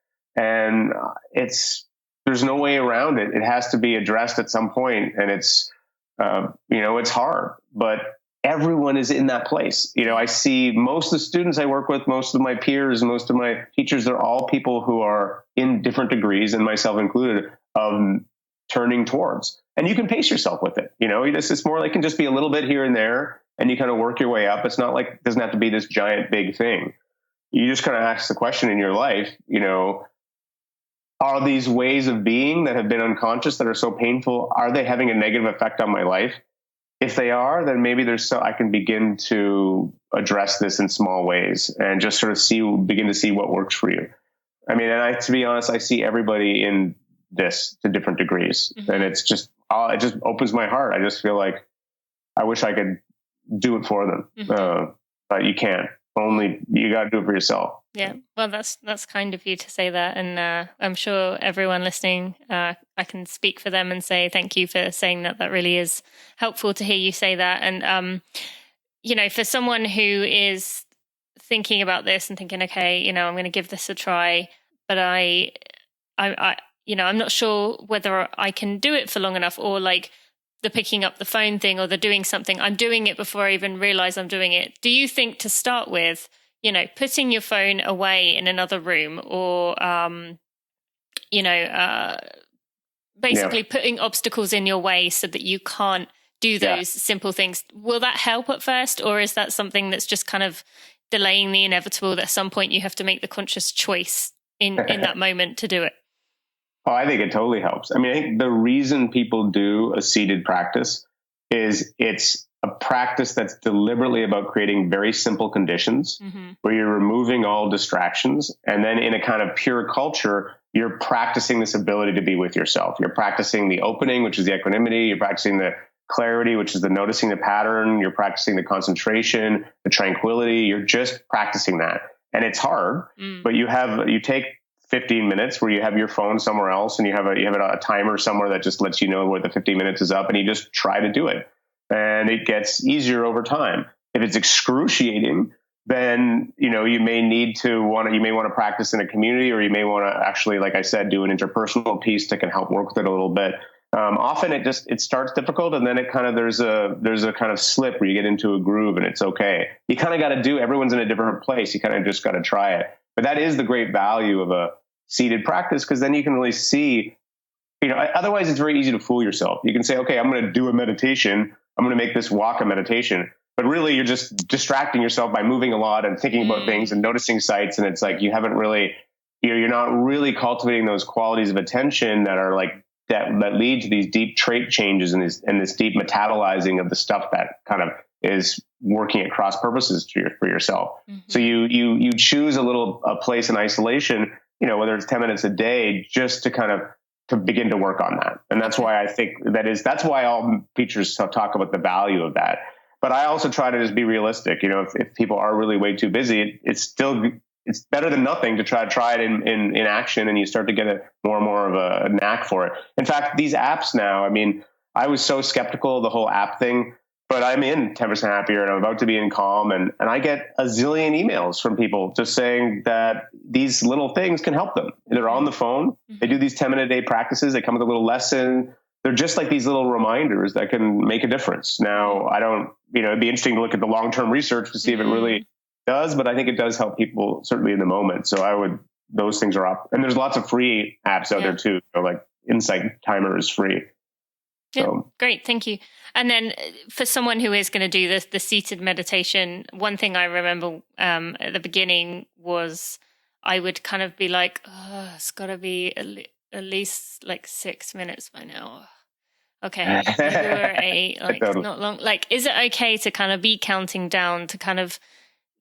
there's no way around it. It has to be addressed at some point. And it's hard, but everyone is in that place. I see most of the students I work with, most of my peers, most of my teachers, they're all people who are in different degrees, and myself included, of turning towards. And you can pace yourself with it. It's more like, it can just be a little bit here and there, and you kind of work your way up. It's not like, it doesn't have to be this giant big thing. You just kind of ask the question in your life, are these ways of being that have been unconscious, that are so painful, are they having a negative effect on my life? If they are, then maybe I can begin to address this in small ways and just sort of begin to see what works for you. I mean, to be honest, I see everybody in this to different degrees, and it just opens my heart. I just feel like I wish I could do it for them, but you can't. Only you got to do it for yourself.
Yeah, well, that's kind of you to say that, and I'm sure everyone listening, I can speak for them and say thank you for saying that. That really is helpful to hear you say that. And for someone who is thinking about this and thinking, okay, I'm going to give this a try, but I'm not sure whether I can do it for long enough, or like the picking up the phone thing or the doing something. I'm doing it before I even realize I'm doing it. Do you think, to start with, putting your phone away in another room, or, basically putting obstacles in your way so that you can't do those simple things, will that help at first? Or is that something that's just kind of delaying the inevitable, that at some point you have to make the conscious choice in that moment to do it?
Oh, I think it totally helps. I mean, I think the reason people do a seated practice is it's a practice that's deliberately about creating very simple conditions where you're removing all distractions. And then in a kind of pure culture, you're practicing this ability to be with yourself. You're practicing the opening, which is the equanimity. You're practicing the clarity, which is the noticing the pattern. You're practicing the concentration, the tranquility. You're just practicing that. And it's hard, but you take 15 minutes where you have your phone somewhere else, and you have a timer somewhere that just lets you know where the 15 minutes is up, and you just try to do it. And it gets easier over time. If it's excruciating, then, you may want to practice in a community, or you may want to actually, like I said, do an interpersonal piece that can help work with it a little bit. Often it starts difficult, and then there's a kind of slip where you get into a groove, and it's okay. You kind of got to do. Everyone's in a different place. You kind of just got to try it. But that is the great value of a seated practice, because then you can really see. Otherwise it's very easy to fool yourself. You can say, okay, I'm going to do a meditation. I'm going to make this walk a meditation. But really, you're just distracting yourself by moving a lot and thinking about things and noticing sights. And it's like you haven't really, you're not really cultivating those qualities of attention that are like that lead to these deep trait changes and this deep metabolizing of the stuff that kind of is working at cross purposes for yourself. Mm-hmm. So you choose a place in isolation, whether it's 10 minutes a day, just to begin to work on that. And that's why I think that's why all teachers talk about the value of that. But I also try to just be realistic. If people are really way too busy, it's better than nothing to try it in action, and you start to get more and more of a knack for it. In fact, these apps now, I was so skeptical of the whole app thing, but I'm in 10% Happier, and I'm about to be in Calm, and I get a zillion emails from people just saying that these little things can help them. They're on the phone. They do these 10-minute a day practices. They come with a little lesson. They're just like these little reminders that can make a difference. Now, it'd be interesting to look at the long-term research to see if it really does, but I think it does help people certainly in the moment. So those things are up. And there's lots of free apps out there too. Like Insight Timer is free.
Yeah, great. Thank you. And then for someone who is going to do the seated meditation, one thing I remember at the beginning was I would kind of be like, it's got to be at least like 6 minutes by now. Okay, maybe we're at 8, like not long. Like, is it okay to kind of be counting down to kind of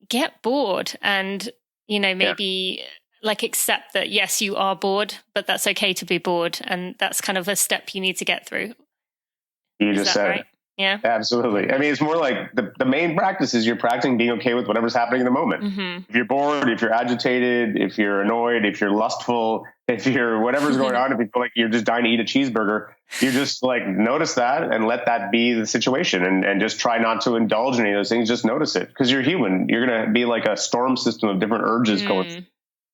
get bored and, maybe like accept that, yes, you are bored, but that's okay to be bored. And that's kind of a step you need to get through.
You just said right?
Yeah,
absolutely. It's more like the main practice is you're practicing being okay with whatever's happening in the moment. Mm-hmm. If you're bored, if you're agitated, if you're annoyed, if you're lustful, if you're whatever's going on, if you feel like you're just dying to eat a cheeseburger, you just like notice that and let that be the situation, and just try not to indulge in any of those things. Just notice it, because you're human. You're going to be like a storm system of different urges going.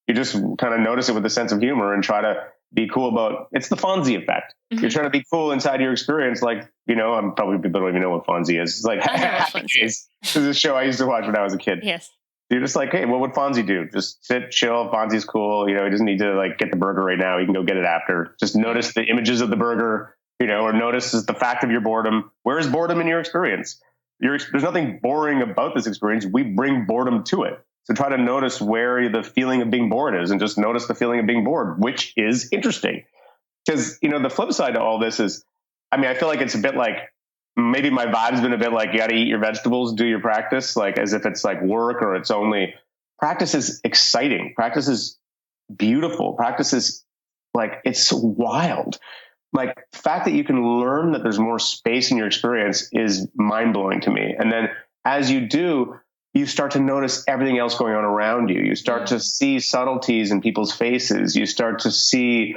You just kind of notice it with a sense of humor and try to be cool about it's the Fonzie effect. Mm-hmm. You're trying to be cool inside your experience. Like, I'm probably people don't even know what Fonzie is. It's like this is a show I used to watch when I was a kid.
Yes.
You're just like, hey, what would Fonzie do? Just sit, chill. Fonzie's cool. He doesn't need to like get the burger right now. He can go get it after. Just notice the images of the burger, or notice the fact of your boredom. Where is boredom in your experience? There's nothing boring about this experience. We bring boredom to it. So try to notice where the feeling of being bored is, and just notice the feeling of being bored, which is interesting. Because, the flip side to all this is, I feel like it's a bit like, maybe my vibe's been a bit like, you got to eat your vegetables, do your practice, like as if it's like work, or it's only, practice is exciting. Practice is beautiful. Practice is like, it's wild. Like the fact that you can learn that there's more space in your experience is mind blowing to me. And then as you do, you start to notice everything else going on around you. You start to see subtleties in people's faces. You start to see,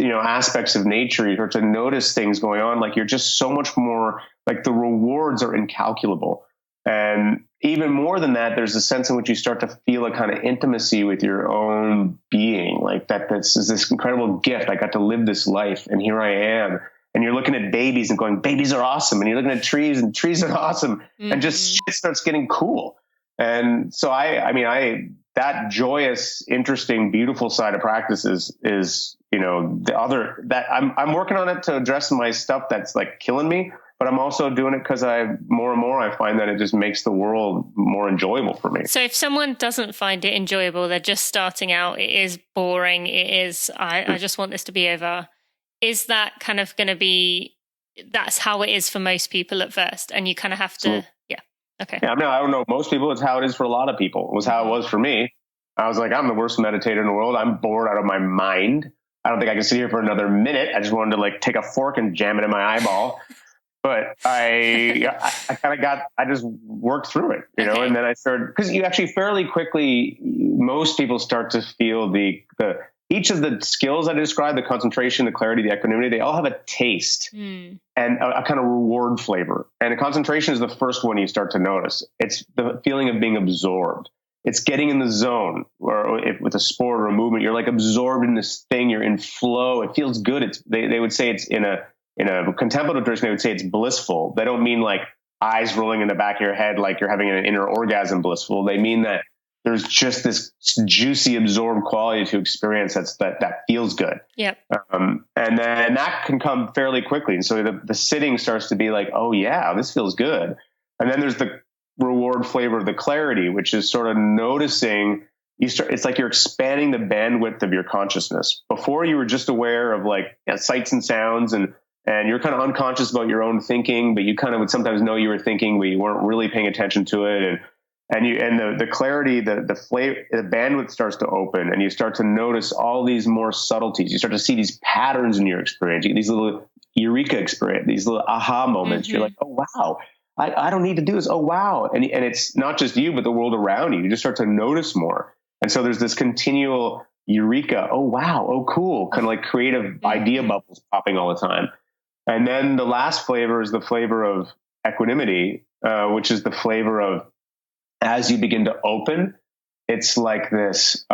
aspects of nature. You start to notice things going on. Like you're just so much more, like the rewards are incalculable. And even more than that, there's a sense in which you start to feel a kind of intimacy with your own being. Like that's this incredible gift. I got to live this life, and here I am. And you're looking at babies and going, babies are awesome. And you're looking at trees, and trees are awesome. Mm-hmm. And just shit starts getting cool. And so that joyous, interesting, beautiful side of practice is the other that I'm working on it to address my stuff that's like killing me, but I'm also doing it because more and more I find that it just makes the world more enjoyable for me.
So if someone doesn't find it enjoyable, they're just starting out, it is boring, it is, I just want this to be over. Is that kind of going to be, that's how it is for most people at first, and you kind of have to, okay.
Yeah, I don't know most people. It's how it is for a lot of people. It was how it was for me. I was like, I'm the worst meditator in the world. I'm bored out of my mind. I don't think I can sit here for another minute. I just wanted to like take a fork and jam it in my eyeball. But I just worked through it, and then I started, because you actually fairly quickly, most people start to feel each of the skills I described, the concentration, the clarity, the equanimity, they all have a taste and a kind of reward flavor. And a concentration is the first one you start to notice. It's the feeling of being absorbed. It's getting in the zone, or with a sport or a movement, you're like absorbed in this thing. You're in flow. It feels good. They would say it's in a in a contemplative tradition, they would say it's blissful. They don't mean like eyes rolling in the back of your head like you're having an inner orgasm blissful. They mean that there's just this juicy absorbed quality to experience that feels good.
Yep.
And then that can come fairly quickly. And so the sitting starts to be like, oh yeah, this feels good. And then there's the reward flavor of the clarity, which is sort of noticing it's like you're expanding the bandwidth of your consciousness. Before you were just aware of like sights and sounds and you're kind of unconscious about your own thinking, but you kind of would sometimes know you were thinking, but you weren't really paying attention to it. And the clarity, the flavor, the bandwidth starts to open, and you start to notice all these more subtleties. You start to see these patterns in your experience. You get these little eureka experience, these little aha moments. You're like, oh wow, I don't need to do this. Oh wow, and it's not just you, but the world around you. You just start to notice more, and so there's this continual eureka. Oh wow, oh cool, kind of like creative idea bubbles popping all the time. And then the last flavor is the flavor of equanimity, which is the flavor of, as you begin to open, it's like this,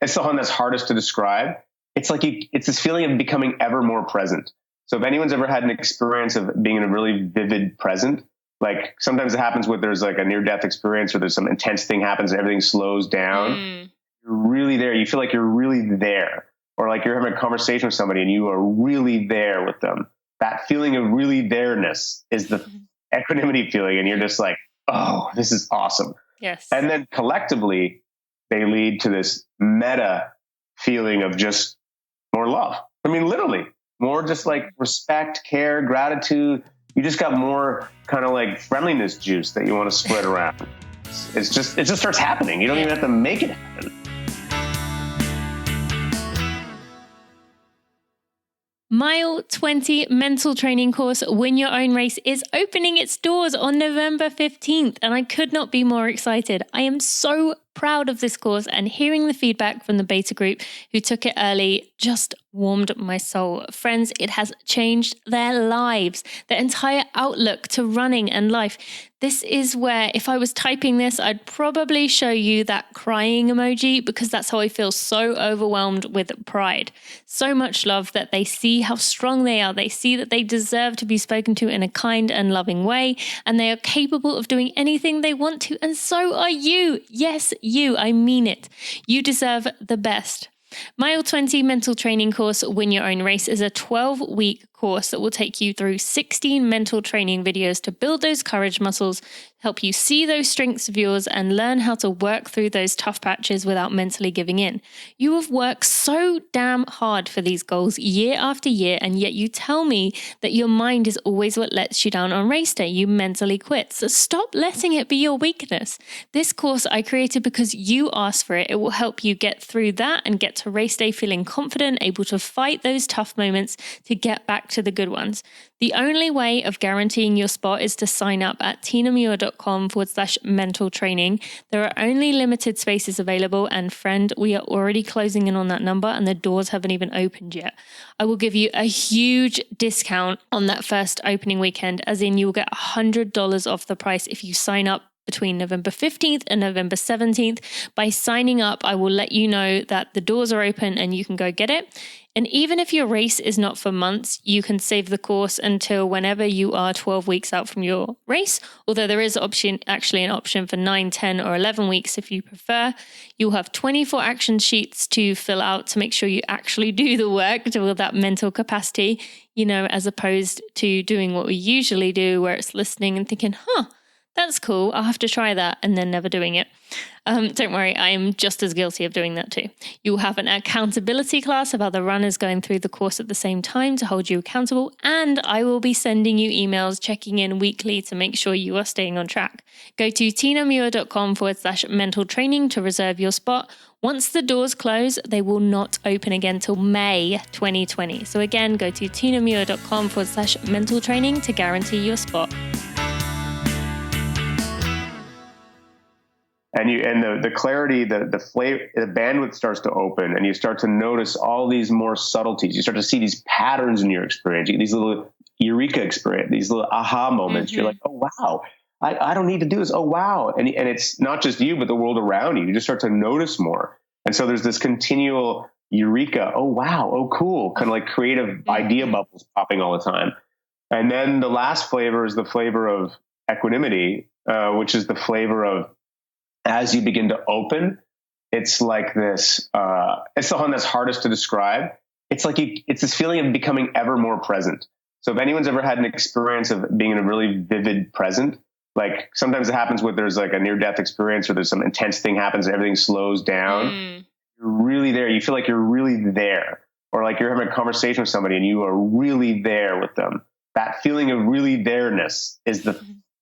it's the one that's hardest to describe. It's like it's this feeling of becoming ever more present. So if anyone's ever had an experience of being in a really vivid present, like sometimes it happens when there's like a near-death experience or there's some intense thing happens and everything slows down. You're really there. You feel like you're really there. Or like you're having a conversation with somebody and you are really there with them. That feeling of really there-ness is the equanimity feeling. And you're just like, oh, this is awesome.
Yes.
And then collectively, they lead to this meta feeling of just more love. I mean, literally, more just like respect, care, gratitude. You just got more kind of like friendliness juice that you want to split around. It just starts happening. You don't even have to make it happen.
Mile 20 mental training course, Win Your Own Race, is opening its doors on November 15th, and I could not be more excited. I am so proud of this course, and hearing the feedback from the beta group who took it early just warmed my soul. Friends, it has changed their lives, their entire outlook to running and life. This is where, if I was typing this, I'd probably show you that crying emoji, because that's how I feel, so overwhelmed with pride. So much love that they see how strong they are. They see that they deserve to be spoken to in a kind and loving way, and they are capable of doing anything they want to, and so are you. Yes, you. I mean it. You deserve the best. Mile 20 mental training course, Win Your Own Race, is a 12-week course that will take you through 16 mental training videos to build those courage muscles, help you see those strengths of yours, and learn how to work through those tough patches without mentally giving in. You have worked so damn hard for these goals year after year, and yet you tell me that your mind is always what lets you down on race day. You mentally quit. So stop letting it be your weakness. This course I created because you asked for it. It will help you get through that and get to race day feeling confident, able to fight those tough moments to get back to the good ones. The only way of guaranteeing your spot is to sign up at tinamuir.com/mental training. There are only limited spaces available, and friend, we are already closing in on that number and the doors haven't even opened yet. I will give you a huge discount on that first opening weekend, as in you will get $100 off the price if you sign up between November 15th and November 17th. By signing up, I will let you know that the doors are open and you can go get it. And even if your race is not for months, you can save the course until whenever you are 12 weeks out from your race, although there is actually an option for 9, 10, or 11 weeks if you prefer. You'll have 24 action sheets to fill out to make sure you actually do the work to build that mental capacity, as opposed to doing what we usually do, where it's listening and thinking, that's cool, I'll have to try that, and then never doing it. Don't worry, I am just as guilty of doing that too. You will have an accountability class of other runners going through the course at the same time to hold you accountable, and I will be sending you emails checking in weekly to make sure you are staying on track. Go to tinamuir.com/mental training to reserve your spot. Once the doors close, they will not open again till May 2020. So again, go to tinamuir.com/mental training to guarantee your spot.
And the clarity, the flavor, the bandwidth starts to open, and you start to notice all these more subtleties. You start to see these patterns in your experience. You get these little eureka experience, these little aha moments. You're like, oh wow, I don't need to do this. Oh wow, and it's not just you, but the world around you. You just start to notice more, and so there's this continual eureka, oh, wow, oh, cool, kind of like creative idea bubbles popping all the time. And then the last flavor is the flavor of equanimity, which is the flavor of as you begin to open, it's like this, it's the one that's hardest to describe. It's like it's this feeling of becoming ever more present. So if anyone's ever had an experience of being in a really vivid present, like sometimes it happens when there's like a near-death experience or there's some intense thing happens and everything slows down. You're really there. You feel like you're really there. Or like you're having a conversation with somebody and you are really there with them. That feeling of really there-ness is the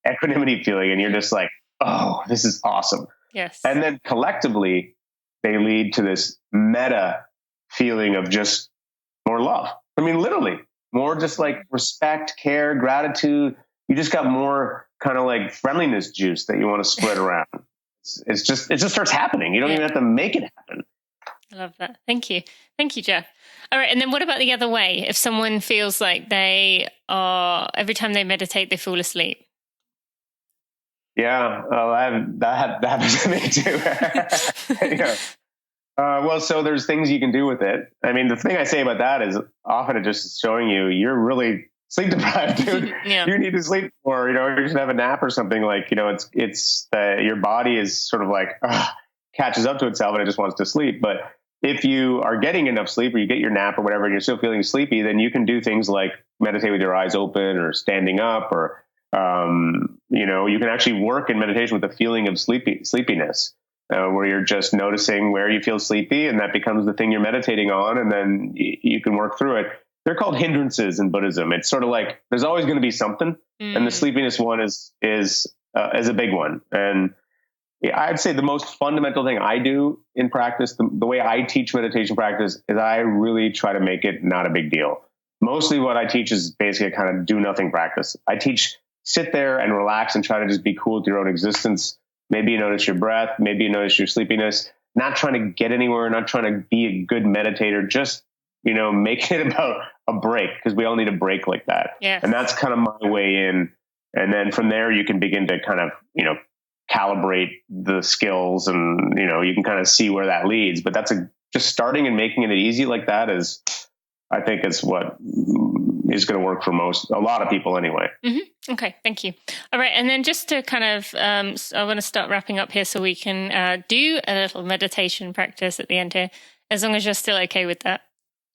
equanimity feeling. And you're just like, oh, this is awesome.
Yes.
And then collectively, they lead to this meta feeling of just more love. I mean, literally, more just like respect, care, gratitude. You just got more kind of like friendliness juice that you want to spread around. It just starts happening. You don't even have to make it happen.
I love that. Thank you. Thank you, Jeff. All right. And then what about the other way? If someone feels like they are, every time they meditate, they fall asleep.
Yeah. That happens to me too. Yeah. Well, so there's things you can do with it. I mean, the thing I say about that is often it just is showing you're really sleep deprived, dude.
Yeah.
You need to sleep more, you should have a nap or something. Like, it's your body is sort of like, catches up to itself and it just wants to sleep. But if you are getting enough sleep or you get your nap or whatever, and you're still feeling sleepy, then you can do things like meditate with your eyes open or standing up or, you can actually work in meditation with the feeling of sleepiness, where you're just noticing where you feel sleepy and that becomes the thing you're meditating on. And then you can work through it. They're called hindrances in Buddhism. It's sort of like, there's always going to be something. And the sleepiness one is a big one. And I'd say the most fundamental thing I do in practice, the way I teach meditation practice is I really try to make it not a big deal. Mostly what I teach is basically a kind of do nothing practice. I teach sit there and relax and try to just be cool with your own existence. Maybe you notice your breath. Maybe you notice your sleepiness. Not trying to get anywhere, not trying to be a good meditator. Just, make it about a break, because we all need a break like that.
Yes.
And that's kind of my way in. And then from there, you can begin to kind of, calibrate the skills and, you can kind of see where that leads. But that's just starting and making it easy like that I think is what is going to work for a lot of people anyway.
Mm-hmm. Okay. Thank you. All right. And then just to kind of, I want to start wrapping up here so we can do a little meditation practice at the end here, as long as you're still okay with that.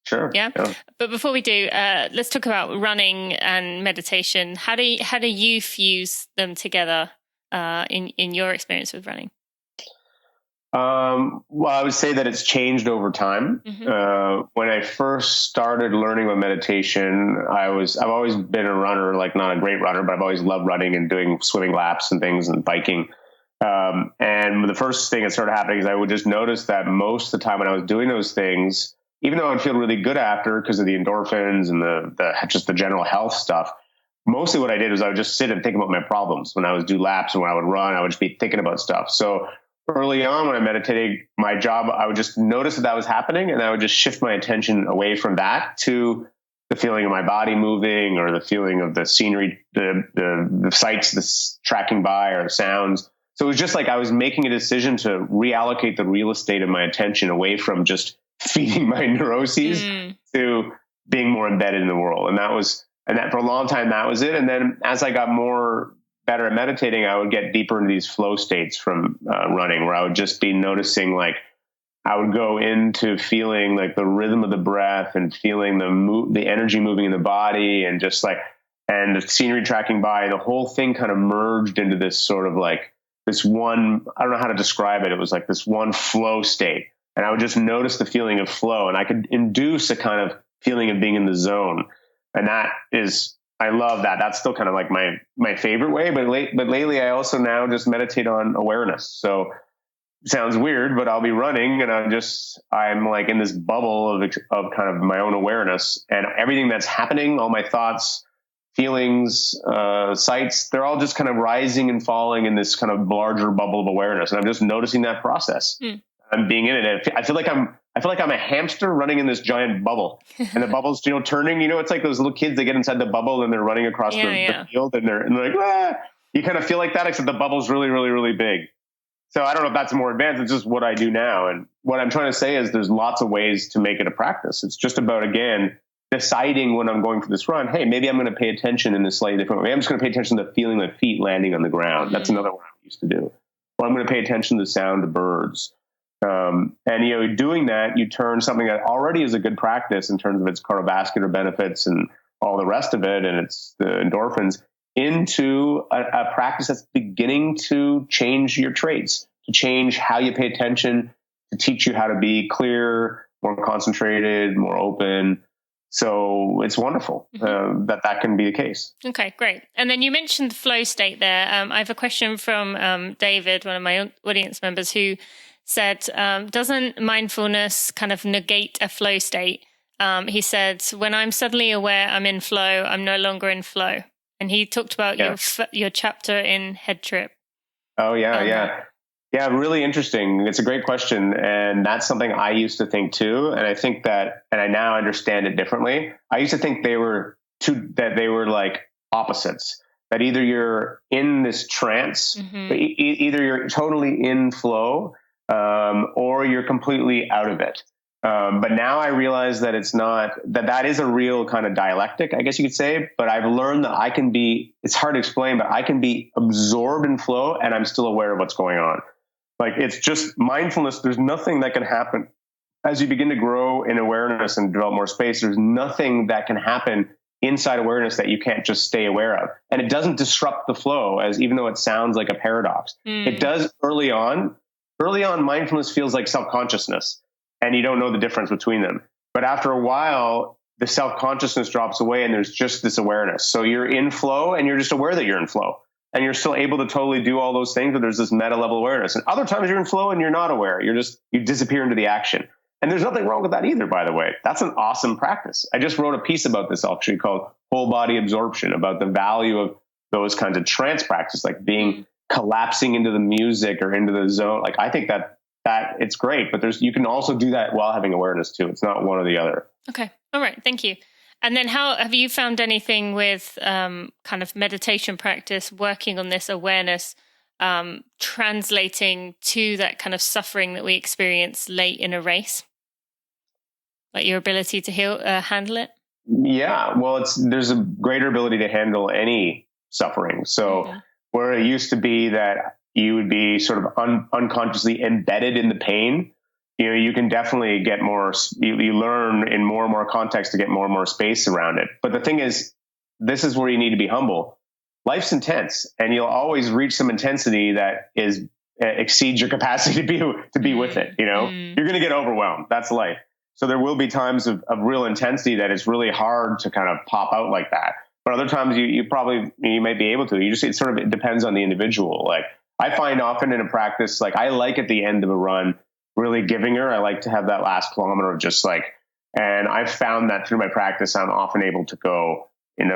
Sure.
Yeah. But before we do, let's talk about running and meditation. How do you fuse them together in your experience with running?
Well, I would say that it's changed over time. When I first started learning about meditation, I've always been a runner, like not a great runner, but I've always loved running and doing swimming laps and things and biking. And the first thing that started happening is I would just notice that most of the time when I was doing those things, even though I'd feel really good after because of the endorphins and just the general health stuff, mostly what I did was I would just sit and think about my problems. When I would do laps and when I would run, I would just be thinking about stuff. So early on when I meditated, my job, I would just notice that was happening and I would just shift my attention away from that to the feeling of my body moving or the feeling of the scenery, the sights that's tracking by or the sounds. So it was just like I was making a decision to reallocate the real estate of my attention away from just feeding my neuroses to being more embedded in the world. And that for a long time, that was it. And then as I got more better at meditating, I would get deeper into these flow states from running, where I would just be noticing, like, I would go into feeling like the rhythm of the breath and feeling the energy moving in the body and just like, and the scenery tracking by. The whole thing kind of merged into this sort of like this one, I don't know how to describe it. It was like this one flow state. And I would just notice the feeling of flow, and I could induce a kind of feeling of being in the zone. And I love that. That's still kind of like my favorite way. But lately, I also now just meditate on awareness. So it sounds weird, but I'll be running and I'm like in this bubble of kind of my own awareness, and everything that's happening, all my thoughts, feelings, sights, they're all just kind of rising and falling in this kind of larger bubble of awareness. And I'm just noticing that process. I'm being in it. I feel like I'm a hamster running in this giant bubble, and the bubble's, turning, it's like those little kids that get inside the bubble and they're running across the field and they're like, ah! You kind of feel like that, except the bubble's really, really, really big. So I don't know if that's more advanced. It's just what I do now. And what I'm trying to say is there's lots of ways to make it a practice. It's just about, again, deciding when I'm going for this run, hey, maybe I'm going to pay attention in a slightly different way. I'm just going to pay attention to feeling my feet landing on the ground. That's another one I used to do. Or I'm going to pay attention to the sound of birds. And, doing that, you turn something that already is a good practice in terms of its cardiovascular benefits and all the rest of it, and it's the endorphins, into a practice that's beginning to change your traits, to change how you pay attention, to teach you how to be clear, more concentrated, more open. So it's wonderful that can be the case.
Okay, great. And then you mentioned the flow state there. I have a question from David, one of my audience members, who said, doesn't mindfulness kind of negate a flow state? He said, when I'm suddenly aware I'm in flow, I'm no longer in flow. And he talked about your chapter in Head Trip.
Oh, yeah. Yeah, really interesting. It's a great question. And that's something I used to think too. And I think that, and I now understand it differently. I used to think they were like opposites, that either you're in this trance, either you're totally in flow, or you're completely out of it. But now I realize that it's not, that is a real kind of dialectic, I guess you could say. But I've learned that it's hard to explain, but I can be absorbed in flow and I'm still aware of what's going on. Like, it's just mindfulness. There's nothing that can happen as you begin to grow in awareness and develop more space. There's nothing that can happen inside awareness that you can't just stay aware of. And it doesn't disrupt the flow, even though it sounds like a paradox. It does early on. Early on, mindfulness feels like self-consciousness, and you don't know the difference between them. But after a while, the self-consciousness drops away and there's just this awareness. So you're in flow and you're just aware that you're in flow. And you're still able to totally do all those things, but there's this meta level awareness. And other times you're in flow and you're not aware. You disappear into the action. And there's nothing wrong with that either, by the way. That's an awesome practice. I just wrote a piece about this actually called Whole Body Absorption, about the value of those kinds of trance practice, like collapsing into the music or into the zone. Like, I think that it's great, but you can also do that while having awareness too. It's not one or the other.
Okay. All right. Thank you. And then how have you found anything with kind of meditation practice, working on this awareness, translating to that kind of suffering that we experience late in a race? Like your ability to handle it?
Yeah. Well, there's a greater ability to handle any suffering. So where it used to be that you would be sort of unconsciously embedded in the pain, you can definitely get more, you learn in more and more context to get more and more space around it. But the thing is, this is where you need to be humble. Life's intense, and you'll always reach some intensity that exceeds your capacity to be with it. You're going to get overwhelmed. That's life. So there will be times of real intensity that it's really hard to kind of pop out like that. But other times you might be able to. It depends on the individual. Like, I find often in a practice, like, I like at the end of a run, really giving her. I like to have that last kilometer of just like, and I've found that through my practice, I'm often able to go in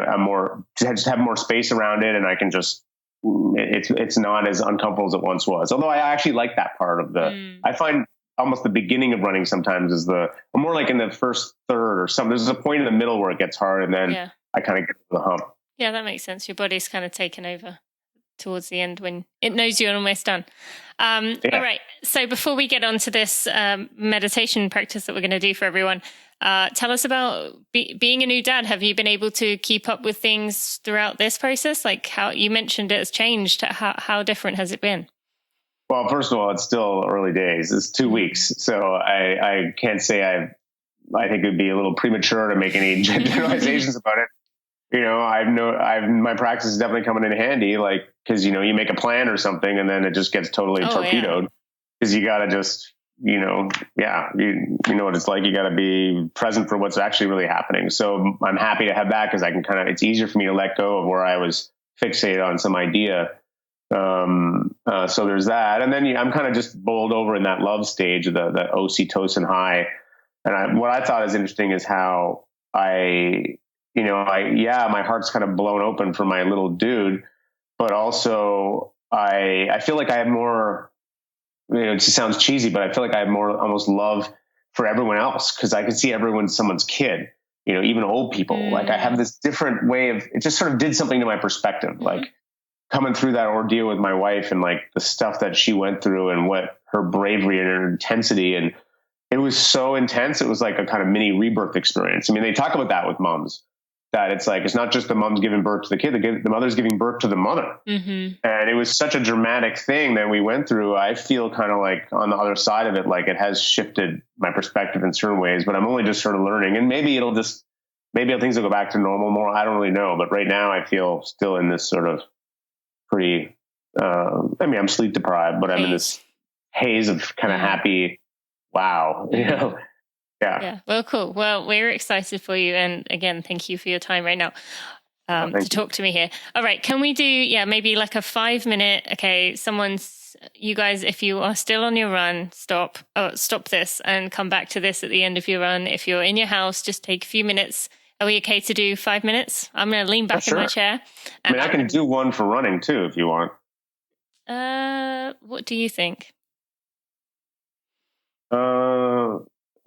just have more space around it. And I can just, it's not as uncomfortable as it once was. Although I actually like that part of I find almost the beginning of running sometimes is more like in the first third or something. There's a point in the middle where it gets hard, and then I kind of get to the hump.
Yeah, that makes sense. Your body's kind of taken over towards the end when it knows you're almost done. All right. So before we get on to this meditation practice that we're going to do for everyone, tell us about being a new dad. Have you been able to keep up with things throughout this process? Like, how you mentioned it has changed. How different has it been?
Well, first of all, it's still early days. It's 2 weeks. So I can't say I think it'd be a little premature to make any generalizations about it. My practice is definitely coming in handy, like, because, you make a plan or something and then it just gets totally torpedoed because you got to just, you know what it's like. You got to be present for what's actually really happening. So I'm happy to have that because I can it's easier for me to let go of where I was fixated on some idea. So there's that. And then I'm kind of just bowled over in that love stage of the oxytocin high. And what I thought is interesting is how my heart's kind of blown open for my little dude, but also I feel like I have more, it just sounds cheesy, but I feel like I have more almost love for everyone else because I can see everyone's someone's kid, even old people. Like, I have this different way of, it just sort of did something to my perspective. Like, coming through that ordeal with my wife and like the stuff that she went through and what her bravery and her intensity. And it was so intense. It was like a kind of mini rebirth experience. I mean, they talk about that with moms, that it's like, it's not just the mom's giving birth to the kid, the mother's giving birth to the mother.
Mm-hmm.
And it was such a dramatic thing that we went through. I feel kind of like on the other side of it, like it has shifted my perspective in certain ways, but I'm only just sort of learning, and maybe things will go back to normal more. I don't really know. But right now I feel still in this sort of pretty, I'm sleep deprived, but I'm in this haze of kind of happy, wow,
Yeah. Well, cool. Well, we're excited for you. And again, thank you for your time right now to talk to me here. All right. Can we do, maybe like a 5-minute, okay, you guys, if you are still on your run, stop this and come back to this at the end of your run. If you're in your house, just take a few minutes. Are we okay to do 5 minutes? I'm going to lean back in my chair.
I mean, I can do one for running too, if you want.
What do you think?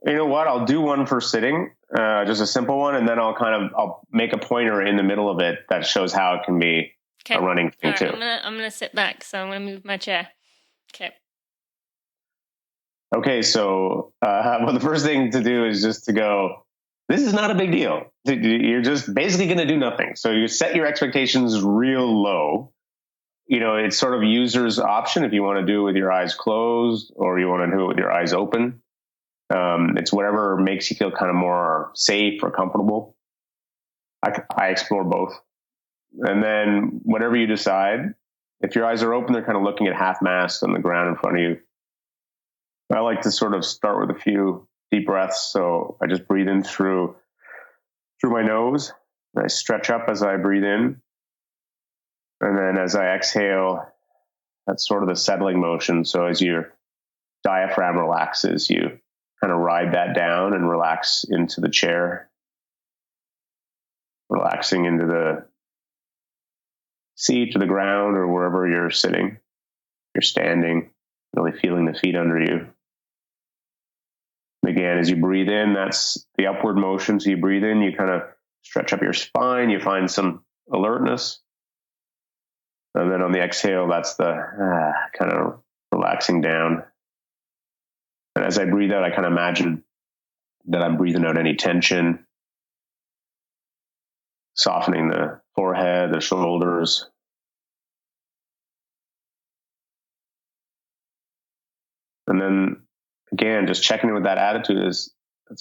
You know what? I'll do one for sitting, just a simple one, and then I'll make a pointer in the middle of it that shows how it can be a running thing too.
I'm gonna sit back, so I'm gonna move my chair.
Okay. So, the first thing to do is just to go, this is not a big deal. You're just basically going to do nothing. So you set your expectations real low. It's sort of user's option if you want to do it with your eyes closed or you want to do it with your eyes open. It's whatever makes you feel kind of more safe or comfortable. I explore both. And then whatever you decide, if your eyes are open, they're kind of looking at half mast on the ground in front of you. I like to sort of start with a few deep breaths. So I just breathe in through my nose. And I stretch up as I breathe in. And then as I exhale, that's sort of the settling motion. So as your diaphragm relaxes, you kind of ride that down and relax into the chair, relaxing into the seat or the ground or wherever you're sitting. You're standing, really feeling the feet under you. Again, as you breathe in, that's the upward motion. So you breathe in, you kind of stretch up your spine, you find some alertness. And then on the exhale, that's the kind of relaxing down. And as I breathe out, I kind of imagine that I'm breathing out any tension, softening the forehead, the shoulders. And then again, just checking in with that attitude that's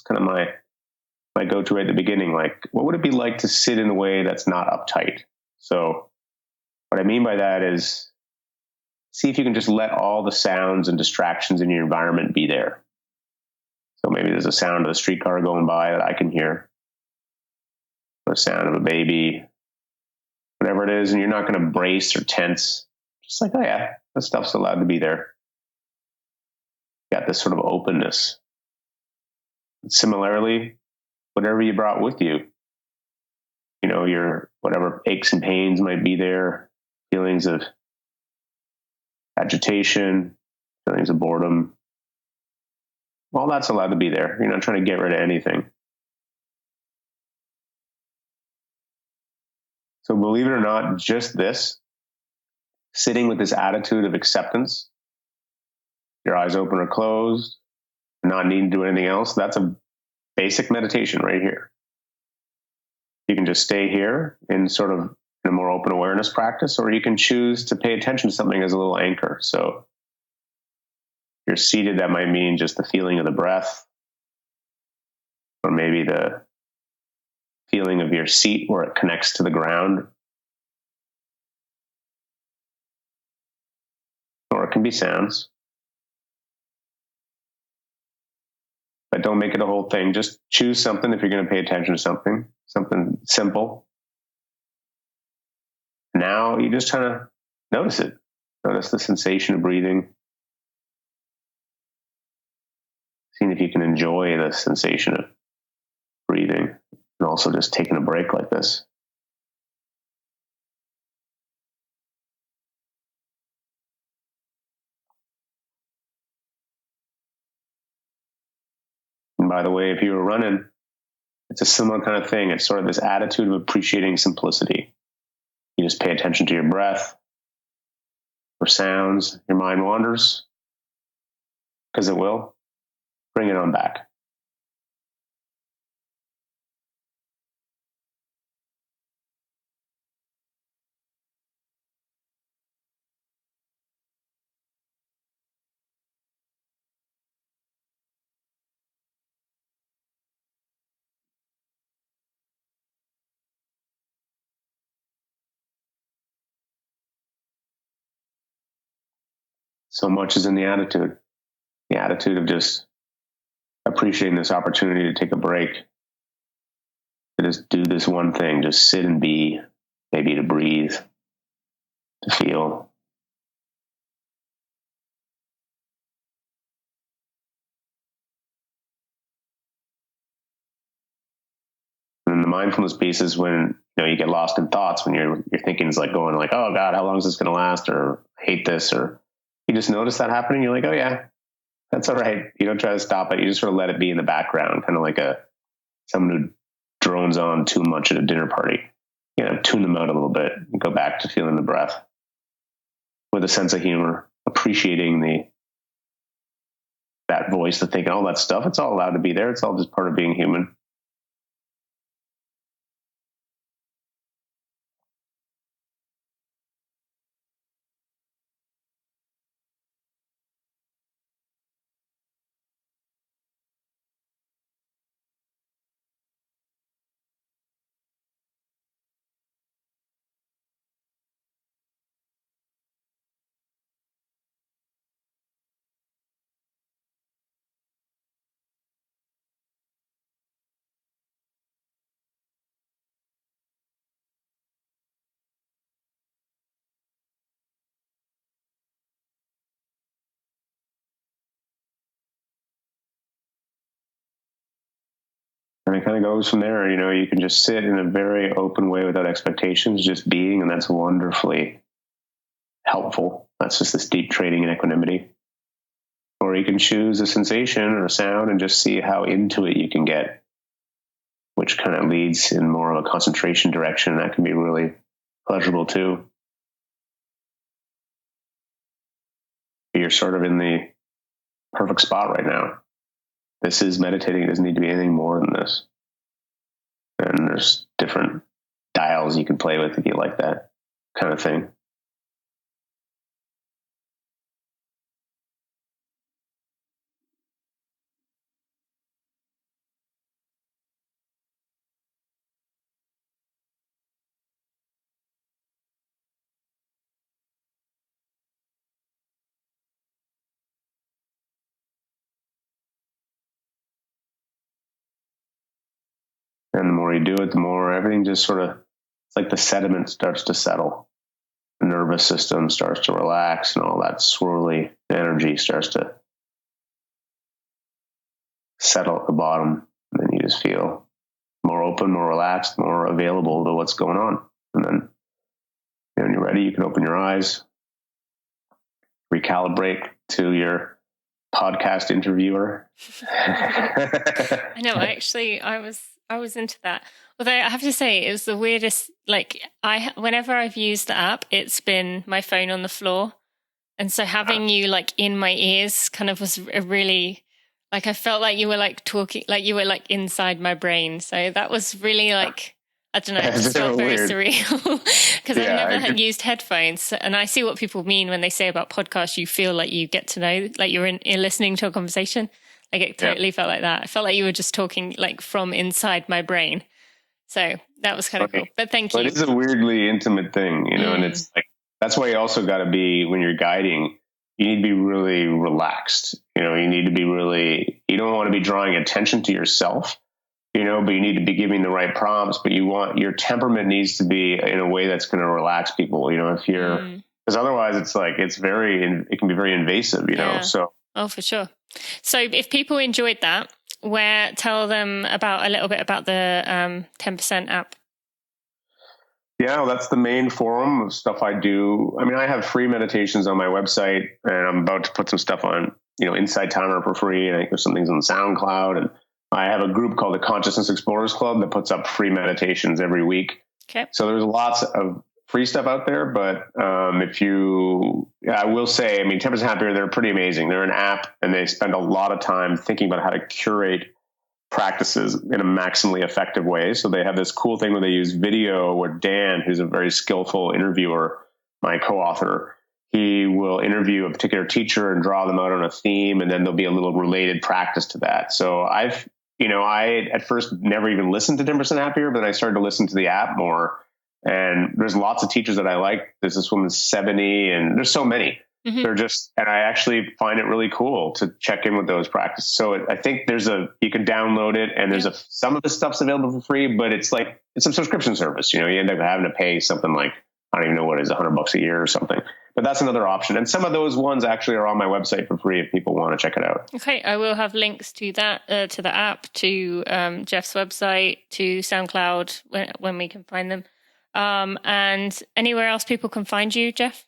kind of my go-to right at the beginning. Like, what would it be like to sit in a way that's not uptight? So what I mean by that is see if you can just let all the sounds and distractions in your environment be there. So maybe there's a sound of a streetcar going by that I can hear, or a sound of a baby, whatever it is, and you're not going to brace or tense. Just like, oh yeah, that stuff's allowed to be there. Got this sort of openness. Similarly, whatever you brought with you, your whatever aches and pains might be there, feelings of agitation, feelings of boredom, all that's allowed to be there. You're not trying to get rid of anything. So believe it or not, just this, sitting with this attitude of acceptance, your eyes open or closed, not needing to do anything else, that's a basic meditation right here. You can just stay here in sort of a more open awareness practice, or you can choose to pay attention to something as a little anchor. So if you're seated, that might mean just the feeling of the breath, or maybe the feeling of your seat where it connects to the ground. Or it can be sounds. But don't make it a whole thing. Just choose something if you're going to pay attention to something simple. Now you just kind of notice it. Notice the sensation of breathing. Seeing if you can enjoy the sensation of breathing and also just taking a break like this. And by the way, if you were running, it's a similar kind of thing. It's sort of this attitude of appreciating simplicity. You just pay attention to your breath. or sounds, your mind wanders, because it will, bring it on back. So much is in the attitude of just appreciating this opportunity to take a break, to just do this one thing, just sit and be, maybe to breathe, to feel. And the mindfulness piece is when you get lost in thoughts, when your thinking is like going like, oh God, how long is this going to last? Or I hate this, or you just notice that happening. You're like, oh yeah, that's all right. You don't try to stop it. You just sort of let it be in the background, kind of like someone who drones on too much at a dinner party. Tune them out a little bit and go back to feeling the breath with a sense of humor, appreciating that voice, the thinking, all that stuff. It's all allowed to be there. It's all just part of being human. And it kind of goes from there. You can just sit in a very open way without expectations, just being, and that's wonderfully helpful. That's just this deep training in equanimity. Or you can choose a sensation or a sound and just see how into it you can get, which kind of leads in more of a concentration direction. That can be really pleasurable too. You're sort of in the perfect spot right now. This is meditating. It doesn't need to be anything more than this. And there's different dials you can play with if you like that kind of thing. And the more you do it, the more everything just sort of, it's like the sediment starts to settle. The nervous system starts to relax and all that swirly energy starts to settle at the bottom. And then you just feel more open, more relaxed, more available to what's going on. And then when you're ready, you can open your eyes, recalibrate to your podcast interviewer.
I know. I was into that. Although I have to say, it was the weirdest. Like whenever I've used the app, it's been my phone on the floor, and so having you like in my ears kind of was a really, like, I felt like you were like talking, like you were like inside my brain. So that was really like, I don't know, it just felt very surreal because I've never used headphones, and I see what people mean when they say about podcasts. You feel like you get to know, like you're listening to a conversation. Like it totally felt like that. I felt like you were just talking like from inside my brain. So that was kind of cool. But thank you.
But it's a weirdly intimate thing, and it's like, that's why you also got to be, when you're guiding, you need to be really relaxed. You need to be really, you don't want to be drawing attention to yourself, but you need to be giving the right prompts, but your temperament needs to be in a way that's going to relax people, if you're, because otherwise it's like, it can be very invasive, so.
Oh, for sure. So if people enjoyed that, tell them a little bit about the 10% app.
Yeah, well, that's the main forum of stuff I do. I mean, I have free meditations on my website, and I'm about to put some stuff on, Inside Timer for free. And I think there's some things on SoundCloud. And I have a group called the Consciousness Explorers Club that puts up free meditations every week.
Okay.
So there's lots of free stuff out there, but I will say, 10% Happier, they're pretty amazing. They're an app, and they spend a lot of time thinking about how to curate practices in a maximally effective way. So they have this cool thing where they use video, where Dan, who's a very skillful interviewer, my co-author, he will interview a particular teacher and draw them out on a theme, and then there'll be a little related practice to that. So I at first never even listened to 10% Happier, but then I started to listen to the app more. And there's lots of teachers that I like. There's this woman 70, and there's so many. Mm-hmm. And I actually find it really cool to check in with those practices. So I think you can download it, and some of the stuff's available for free, but it's a subscription service. You end up having to pay something like, I don't even know what it is, $100 a year or something. But that's another option. And some of those ones actually are on my website for free if people want to check it out.
Okay, I will have links to that, to the app, to Jeff's website, to SoundCloud when we can find them. And anywhere else people can find you, Jeff?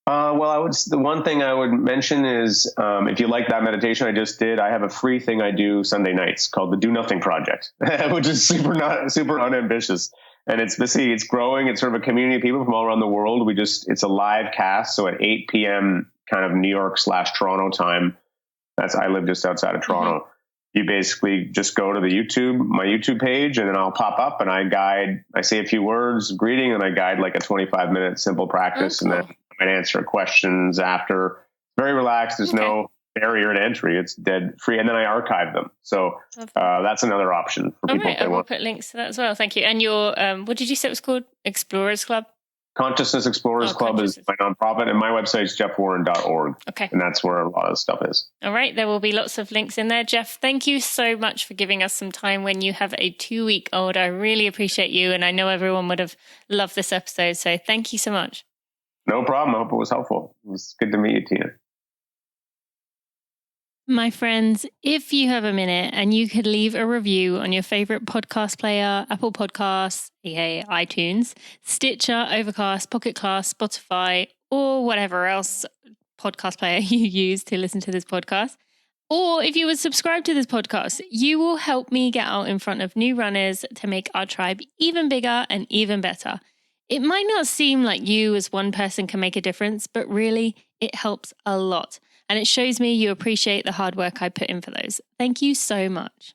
The one thing I would mention is if you like that meditation I just did, I have a free thing I do Sunday nights called the Do Nothing Project, which is super unambitious. And it's growing. It's sort of a community of people from all around the world. It's a live cast. So at 8 p.m. kind of New York / Toronto time, I live just outside of Toronto. Mm-hmm. You basically just go to my YouTube page, and then I'll pop up and I say a few words, greeting, and I guide like a 25-minute simple practice. And then I might answer questions after. Very relaxed. There's no barrier to entry. It's dead free. And then I archive them. So that's another option for people.
I will put links to that as well. Thank you. And your, what did you say it was called? Explorers Club?
Consciousness Explorers Club is my nonprofit, and my website is jeffwarren.org. Okay. And that's where a lot of the stuff is.
All right. There will be lots of links in there. Jeff, thank you so much for giving us some time when you have a 2-week-old. I really appreciate you, and I know everyone would have loved this episode. So thank you so much.
No problem. I hope it was helpful. It was good to meet you, Tina.
My friends, if you have a minute and you could leave a review on your favorite podcast player, Apple Podcasts, iTunes, Stitcher, Overcast, Pocket Cast, Spotify, or whatever else podcast player you use to listen to this podcast, or if you would subscribe to this podcast, you will help me get out in front of new runners to make our tribe even bigger and even better. It might not seem like you as one person can make a difference, but really it helps a lot. And it shows me you appreciate the hard work I put in for those. Thank you so much.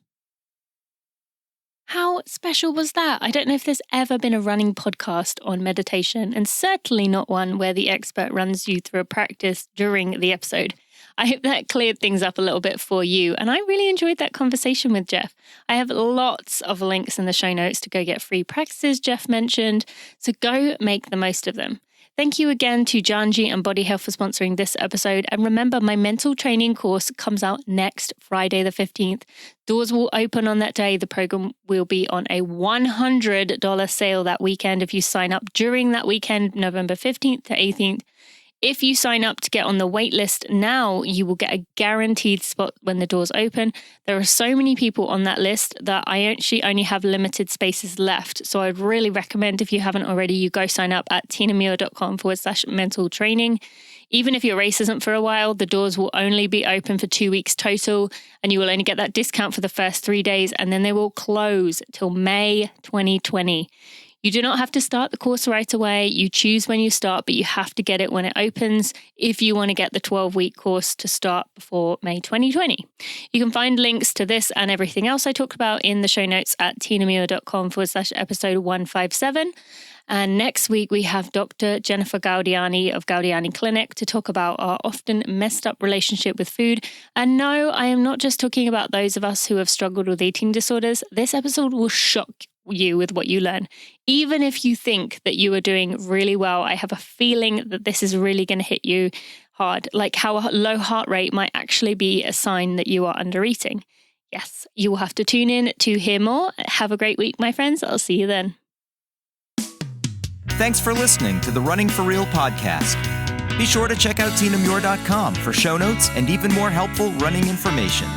How special was that? I don't know if there's ever been a running podcast on meditation, and certainly not one where the expert runs you through a practice during the episode. I hope that cleared things up a little bit for you, and I really enjoyed that conversation with Jeff. I have lots of links in the show notes to go get free practices Jeff mentioned, so go make the most of them. Thank you again to Janji and Body Health for sponsoring this episode. And remember, my mental training course comes out next Friday, the 15th. Doors will open on that day. The program will be on a $100 sale that weekend if you sign up during that weekend, November 15th to 18th. If you sign up to get on the wait list now, you will get a guaranteed spot when the doors open. There are so many people on that list that I actually only have limited spaces left. So I'd really recommend, if you haven't already, you go sign up at tinamuir.com/mental training. Even if your race isn't for a while, the doors will only be open for 2 weeks total, and you will only get that discount for the first 3 days, and then they will close till May 2020. You do not have to start the course right away. You choose when you start, but you have to get it when it opens if you want to get the 12-week course to start before May 2020. You can find links to this and everything else I talked about in the show notes at tinamuir.com/episode 157. And next week, we have Dr. Jennifer Gaudiani of Gaudiani Clinic to talk about our often messed up relationship with food. And no, I am not just talking about those of us who have struggled with eating disorders. This episode will shock you with what you learn. Even if you think that you are doing really well, I have a feeling that this is really going to hit you hard, like how a low heart rate might actually be a sign that you are under eating. Yes, you will have to tune in to hear more. Have a great week, my friends. I'll see you then.
Thanks for listening to the Running for Real podcast. Be sure to check out tinamuir.com for show notes and even more helpful running information.